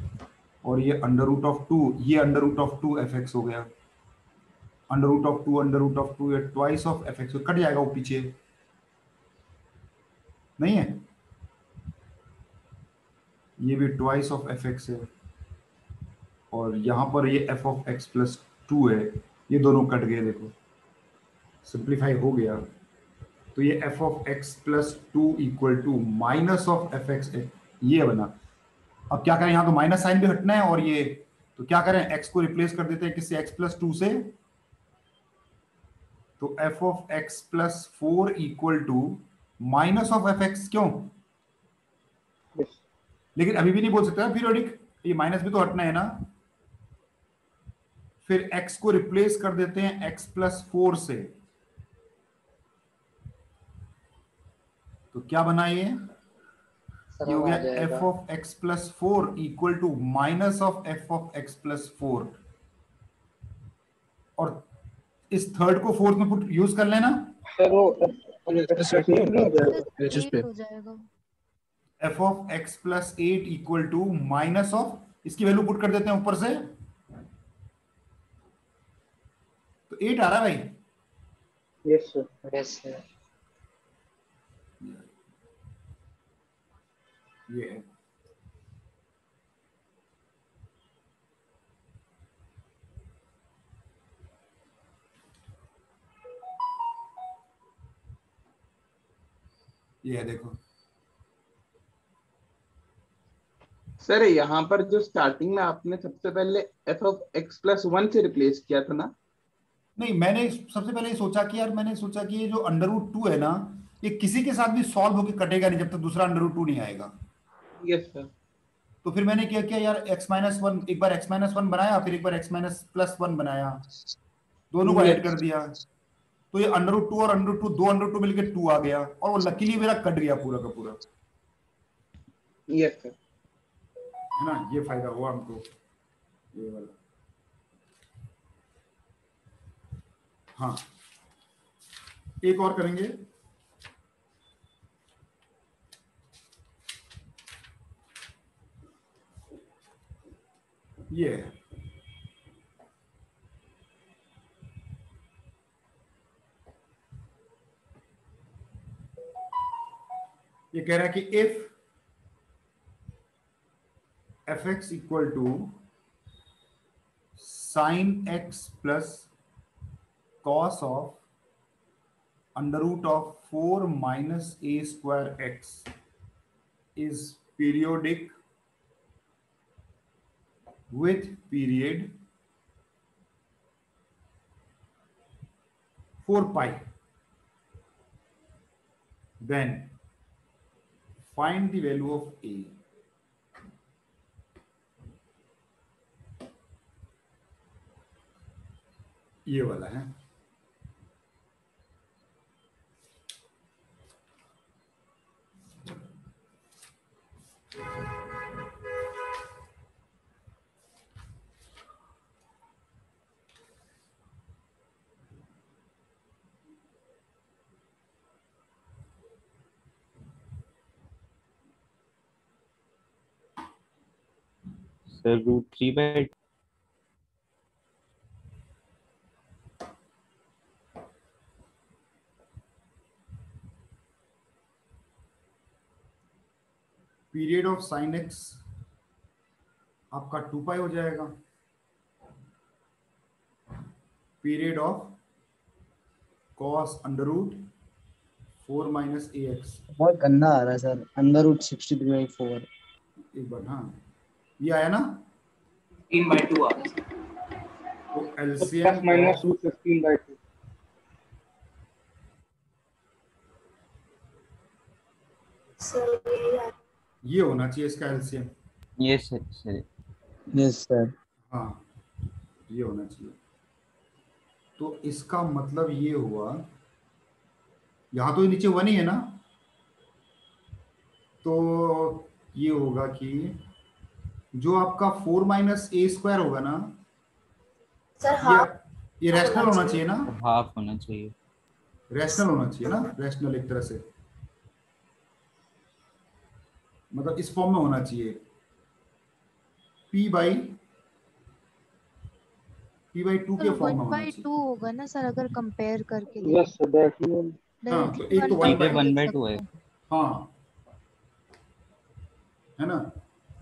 और ये अंडर रूट ऑफ 2, ये under root of 2 f x हो गया। Under root of 2 under root of 2 ये twice of f x cut जाएगा, वो पीछे नहीं है, ये भी ट्वाइस ऑफ एफ एक्स है और यहाँ पर ये एफ ऑफ एक्स प्लस 2 है, ये दोनों कट गए। देखो सिंप्लीफाई हो गया, तो ये f of x plus 2 equal to minus of f x, ये बना। अब क्या करें, यहाँ तो माइनस साइन भी हटना है और ये, तो क्या करें, एक्स को रिप्लेस कर देते हैं किससे, एक्स प्लस 2 से। तो f of x plus 4 equal to minus of f x, क्यों? लेकिन अभी भी नहीं बोल सकते ना पीरियोडिक, ये माइनस भी तो हटना है ना। फिर x को रिप्लेस कर देते हैं x प्लस 4 से, तो क्या बना ये हो गया f of x plus 4 equal to minus of f of x plus 4, और इस थर्ड को फोर्थ में पुट यूज कर लेना। सर वो f of x plus 8 equal to minus of, इसकी वैल्यू पुट कर देते हैं ऊपर से, तो 8 आ रहा है भाई। Yes sir, yes sir. ये है ये है, देखो सर यहाँ पर जो स्टार्टिंग में आपने सबसे पहले एफ ऑफ एक्स प्लस 1 से रिप्लेस किया था ना? नहीं, मैंने सबसे पहले सोचा कि यार, मैंने सोचा कि ये जो अंडर रूट 2 है ना, ये किसी के साथ भी सॉल्व होकर कटेगा नहीं जब तक दूसरा अंडर रूट 2 नहीं आएगा। Yes sir. तो फिर मैंने क्या किया यार, x माइनस 1, एक बार x माइनस 1 बनाया, फिर एक बार x माइनस प्लस 1 बनाया, दोनों को ऐड कर दिया, तो ये अंडर रूट 2 और अंडर रूट 2, दो अंडर रूट 2 मिलकर 2 आ गया, और वो लकीली मेरा कट गया पूरा का पूरा। यस सर, है ना, ये फायदा हुआ हमको ये वाला। हाँ, एक और करेंगे। ये है ये कह रहा है कि if f x equal to sine x plus cos of under root of 4 minus a square x is periodic with period 4 pi, then find the value of a। ये वाला है। Sir root 3/2। Period of sine x आपका 2 pi हो जाएगा, period of cos under root 4 minus a x. बहुत गंदा आ रहा है सर, अंडर रूट 63/4। एक बार, हाँ ये आया ना, 15/2 आ रहा है तो एलसीएम प्लस माइनस रूट 15/2। ये होना चाहिए इसका एलसीएम। ये सर यस सर। हाँ ये होना चाहिए। तो इसका मतलब ये हुआ, यहाँ तो नीचे 1 ही है ना, तो ये होगा कि जो आपका 4 माइनस ए स्क्वायर होगा ना सर, ये रैशनल होना चाहिए ना, हाफ होना चाहिए, रैशनल होना चाहिए ना, रैशनल एक तरह से, मतलब इस फॉर्म में होना चाहिए, p बाई 2 के फॉर्म में होना चाहिए। 1/2 होगा ना सर अगर कंपेयर करके यस सर डायरेक्टली। हाँ तो एक तो 1/2 है। हाँ है ना,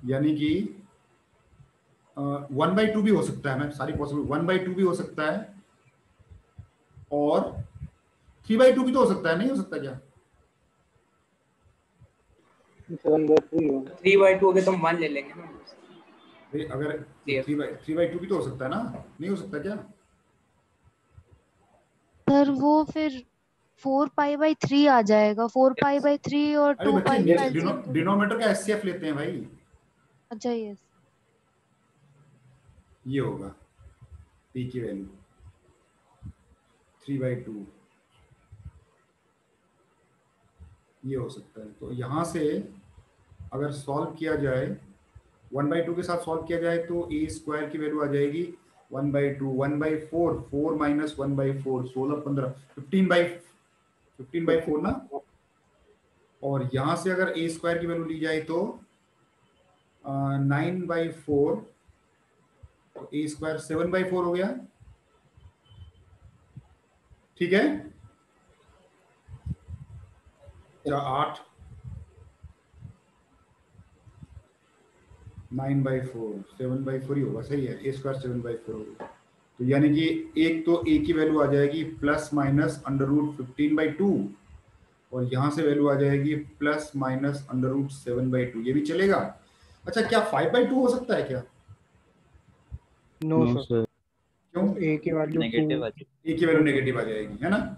यानी कि 1/2 भी हो सकता है, मैं सारी पॉसिबल 1/2 भी हो सकता है और 3/2 भी तो हो सकता है, नहीं हो सकता क्या? 3/2 हो गए तो हम 1 ले लेंगे ना अगर 3/2 भी तो हो सकता है ना, नहीं हो सकता क्या? सर वो फिर 4π/3 आ जाएगा, 4π/3 और अरे 2π बच्चे का LCM। डिनोमिनेटर का एचसीएफ लेते हैं भाई। अच्छा यस, ये होगा p की वैल्यू 3/2, ये हो सकता है। तो यहाँ से अगर सॉल्व किया जाए 1/2 के साथ सॉल्व किया जाए तो ए स्क्वायर की वैल्यू आ जाएगी 1/2, 1/4, 4 माइनस 1/4, 16, 15, 15/4 ना। और यहाँ से अगर ए स्क्वायर की वैल्यू ली जाए तो 9/4, तो ए स्क्वायर 7/4 हो गया, ठीक है, या 8, 9/4, 7/4 ही होगा, सही है, ए स्क्वायर 7/4 होगा। तो यानी कि एक तो ए की वैल्यू आ जाएगी प्लस माइनस √15/2 और यहाँ से वैल्यू आ जाएगी प्लस माइनस √7/2, ये भी चलेगा। अच्छा क्या 5/2 हो सकता है क्या? नो सर, क्यों? ए की वैल्यू नेगेटिव 2, आ जाएगी, ए की वैल्यू नेगेटिव आ जाएगी, है ना,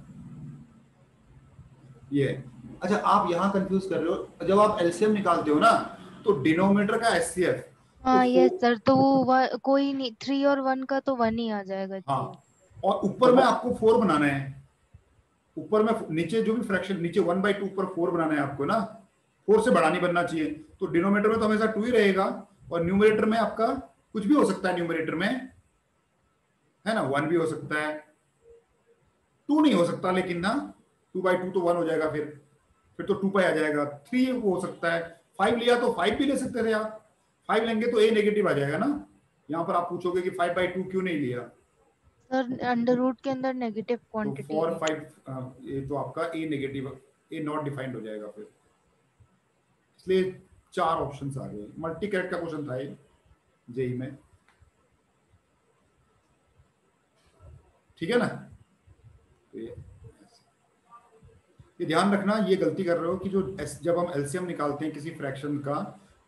ये। अच्छा आप यहाँ कंफ्यूज कर रहे हो, जब आप एलसीएम निकालते हो ना तो डिनोमिनेटर का एचसीएफ, हाँ यस सर, तो वो कोई नहीं, 3 और 1 का तो 1 ही आ जाएगा। हाँ, और ऊपर में आपको 4 बनाना है, ऊपर में नीचे जो भी फ्रैक्शन, नीचे 1/2 ऊपर 4 बनाना है आपको ना, 4 से बड़ा नहीं बनना चाहिए। तो डिनोमिनेटर में तो हमेशा 2 ही रहेगा और न्यूमरेटर में आपका कुछ भी हो सकता है, न्यूमरेटर में है ना, 1 भी हो सकता है, 2 नहीं हो सकता, लेकिन ना 2/2 तो 1 हो जाएगा, फिर तो 2π आ जाएगा, 3 हो सकता है, 5 लिया तो 5 भी ले सकते थे आप, 5 लेंगे तो ए नेगेटिव आ जाएगा ना। यहाँ पर आप पूछोगे कि 5/2 क्यों नहीं लिया, सर अंडर रूट के अंदर नेगेटिव तो क्वांटिटी 4, 5 ये तो आपका ए नेगेटिव, ए नॉट डिफाइंड हो जाएगा फिर, इसलिए 4 ऑप्शंस आ गए। मल्टी कैरेट का क्वेश्चन था ये जेई में, ठीक है ना। तो ये ध्यान रखना, ये गलती कर रहे हो कि जो जब हम एलसीएम निकालते हैं किसी फ्रैक्शन का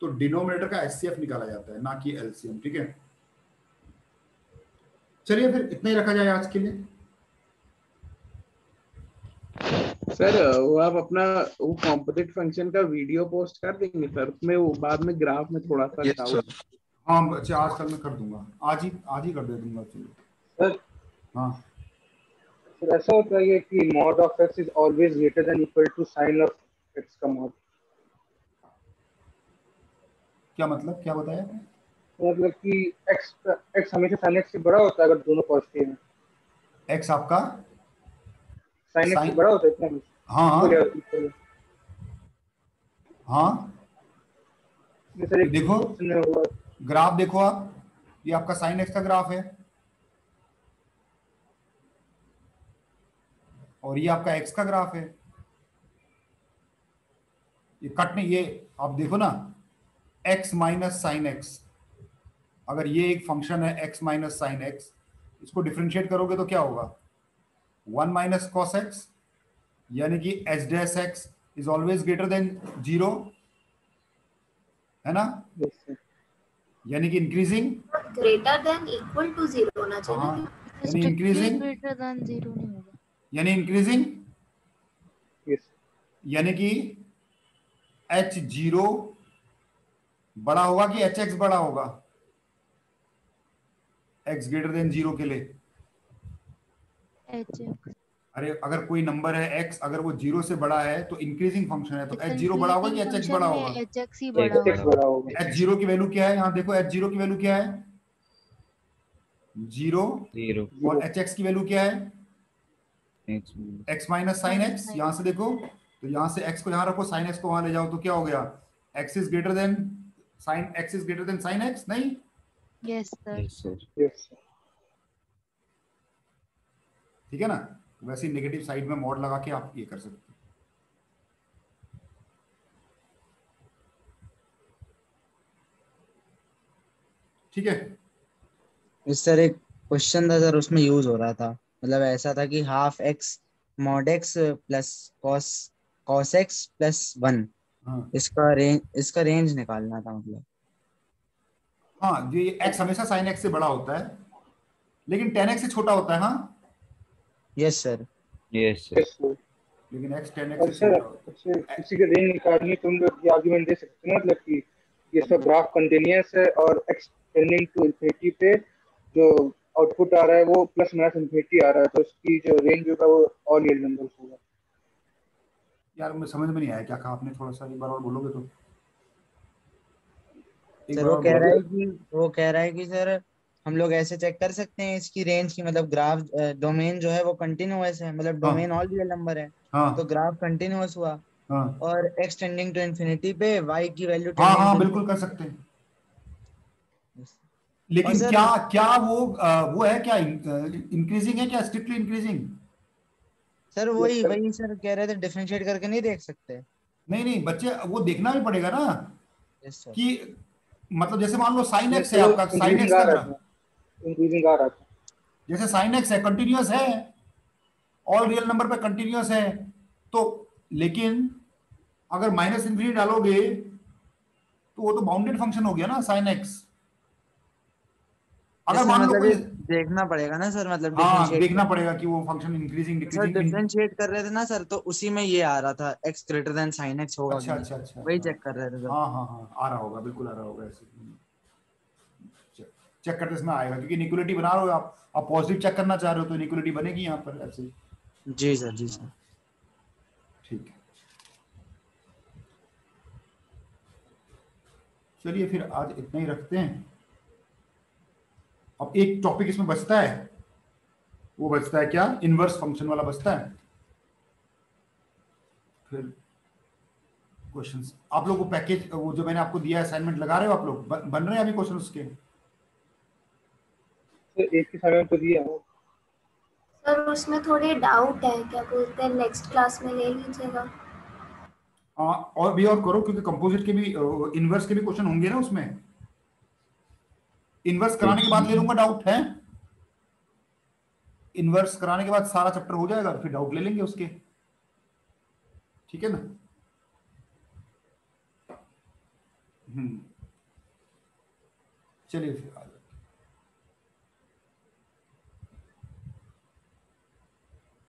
तो डिनोमिनेटर का एचसीएफ निकाला जाता है, ना कि एलसीएम, ठीक है। चलिए फिर इतना ही रखा जाए आज के लिए। सर वो आप अपना वो कॉम्पोजिट फंक्शन का वीडियो पोस्ट कर देंगे सर, उसमें वो बाद में ग्राफ में थोड़ा सा डाउट। हाँ बच्चे आज कल मैं कर दूंगा, आज ही कर दे दूंगा। सर हाँ सर ऐसा होता है कि mod of x is always greater than equal to sin of x का mod। क्या मतलब, क्या बताया? मतलब कि x हमेशा sin x से बड़ा होता है अगर दोनों पॉजिटिव हैं। x आपका sin x से बड़ा होता है इतना। हाँ हाँ, देखो ग्राफ देखो आप, ये आपका sin x का ग्राफ है और ये आपका x का ग्राफ है, ये कट नहीं, ये आप देखो ना, x माइनस साइन x, अगर ये एक फंक्शन है x माइनस साइन x, इसको डिफरेंशिएट करोगे तो क्या होगा, 1 माइनस कॉस x, यानी कि h dash x is always greater than 0, है ना, यानी कि increasing greater than equal to 0 होना चाहिए, यानी इंक्रीजिंग ग्रेटर देन 0 नहीं होगा, यानी इंक्रीजिंग, यानी कि h0 बड़ा होगा कि hx बड़ा होगा, x ग्रेटर देन 0 के लिए? hx अरे अगर कोई नंबर है x, अगर वो 0 से बड़ा है तो इंक्रीजिंग फंक्शन है, तो तो h0 बड़ा होगा कि इंक्रीजिंग hx फंक्शन बड़ा में होगा? hx ही बड़ा X होगा। बड़ा होगा। h0 की वैल्यू क्या है? यहाँ देखो h0 की वैल्यू क्या है? 0। 0 और hx की वैल्यू क्या है? x x minus sine minus x। Sine यहाँ से देखो, तो यहाँ से x को यहाँ रखो, साइन x को वहां ले जाओ, तो क्या हो गया? x is greater than sine x is greater than sine x, नहीं? Yes sir. yes sir Yes. ठीक है ना? वैसे ही नेगेटिव साइड में मॉड लगा के आप ये कर सकते हैं। ठीक है। इस सर एक क्वेश्चन था सर, उसमें यूज हो रहा था, मतलब ऐसा था कि half x mod x plus cos cos x plus 1, हाँ इसका रेंज निकालना था मतलब। हाँ, ये x हमेशा साइन x से बड़ा होता है, लेकिन tan x से छोटा होता है। हाँ, yes sir. yes sir Yes, sir. लेकिन x tan x और से सर छोटा होता है। किसी के रेंज निकालनी तुम लोग ये आर्गुमेंट दे सकते हो, मतलब कि ये सब ग्राफ कंटिन्यूअस है और एक्सटेंडिंग टू इंफिनिटी पे जो आउटपुट आ रहा है वो प्लस माइनस इंफिनिटी आ रहा है, तो उसकी जो रेंज होगा वो ऑल रियल नंबर्स होगा। यार मुझे समझ में नहीं आया क्या कहा आपने, थोड़ा सा एक बार और बोलोगे तो? एक सर बार वो और कह रहा बोलोगे? है कि सर हम लोग ऐसे चेक कर सकते हैं इसकी रेंज की, मतलब ग्राफ डोमेन जो है वो कंटिन्यूअस है, मतलब डोमेन हाँ ऑल रियल नंबर है, हाँ तो ग्राफ कंटिन्यूअस हुआ हाँ और एक्स टेंडिंग टू इन्फिनिटी पे y की वैल्यू हाँ टेंडिंग हाँ, टू बिल्कुल कर सकते हैं। और लेकिन सर क्या क्या वो है क्या, इंक्रीजिंग है क्या, स्ट्रिक्टली इंक्रीजिंग? सर यस वही सर। वही सर कह रहे थे, डिफरेंशिएट करके नहीं देख सकते? नहीं नहीं बच्चे, वो देखना भी पड़ेगा ना यस सर। कि मतलब जैसे मान लो साइन नहीं एक्स है सर, वो आपका, साइन इंक्रीजिंग एक्स आ का रहा ग्राफ, था, इंक्रीजिंग आ रहा था। जैसे साइन एक्स है कंटिन्यूअस है, ऑल रियल नंबर पे कंटिन्यूअस है, तो लेकिन अगर माइनस इंफिनिटी डालोगे तो वो तो बाउंडेड फंक्शन हो गया ना साइन एक्स। अगर यस सर, मान लो मतलब कोई, ये देखना पड़ेगा ना सर, मतलब हाँ डिफरेंशिएट देखना कर। पड़ेगा कि वो function increasing sir decreasing. Differentiate कर रहे थे ना सर, तो उसी में ये आ रहा था x greater than sine x होगा कि अच्छा नहीं, अच्छा अच्छा, वही हाँ चेक कर रहे थे सर। हाँ हाँ हाँ, आ रहा होगा, बिल्कुल आ रहा होगा ऐसे। चेक करते इसमें आएगा, क्योंकि इक्वलिटी बना रहे हो आप पॉजिटिव चेक करना चाह रहे हो, तो इक्वलिटी बनेगी यहाँ पर ऐसे। जी सर, जी सर। ठीक है, चलिए फिर आज इतना ही रखते हैं। अब एक टॉपिक इसमें बचता है, वो बचता है क्या, इनवर्स फंक्शन वाला बचता है। फिर क्वेश्चंस आप लोग को पैकेज, वो जो मैंने आपको दिया असाइनमेंट लगा रहे हो आप लोग, बन रहे हैं अभी क्वेश्चन उसके? सर एक ही समय तो दिया है। सर उसमें थोड़े डाउट है, क्या बोलते हैं, नेक्स्ट क्लास में ले लीजिएगा। और भी और करो, क्योंकि कंपोजिट के भी इनवर्स के भी क्वेश्चन होंगे ना उसमें। इनवर्स कराने के बाद ले लूंगा डाउट है, इनवर्स कराने के बाद सारा चैप्टर हो जाएगा, फिर डाउट ले लेंगे उसके। ठीक है ना? चलिए फिर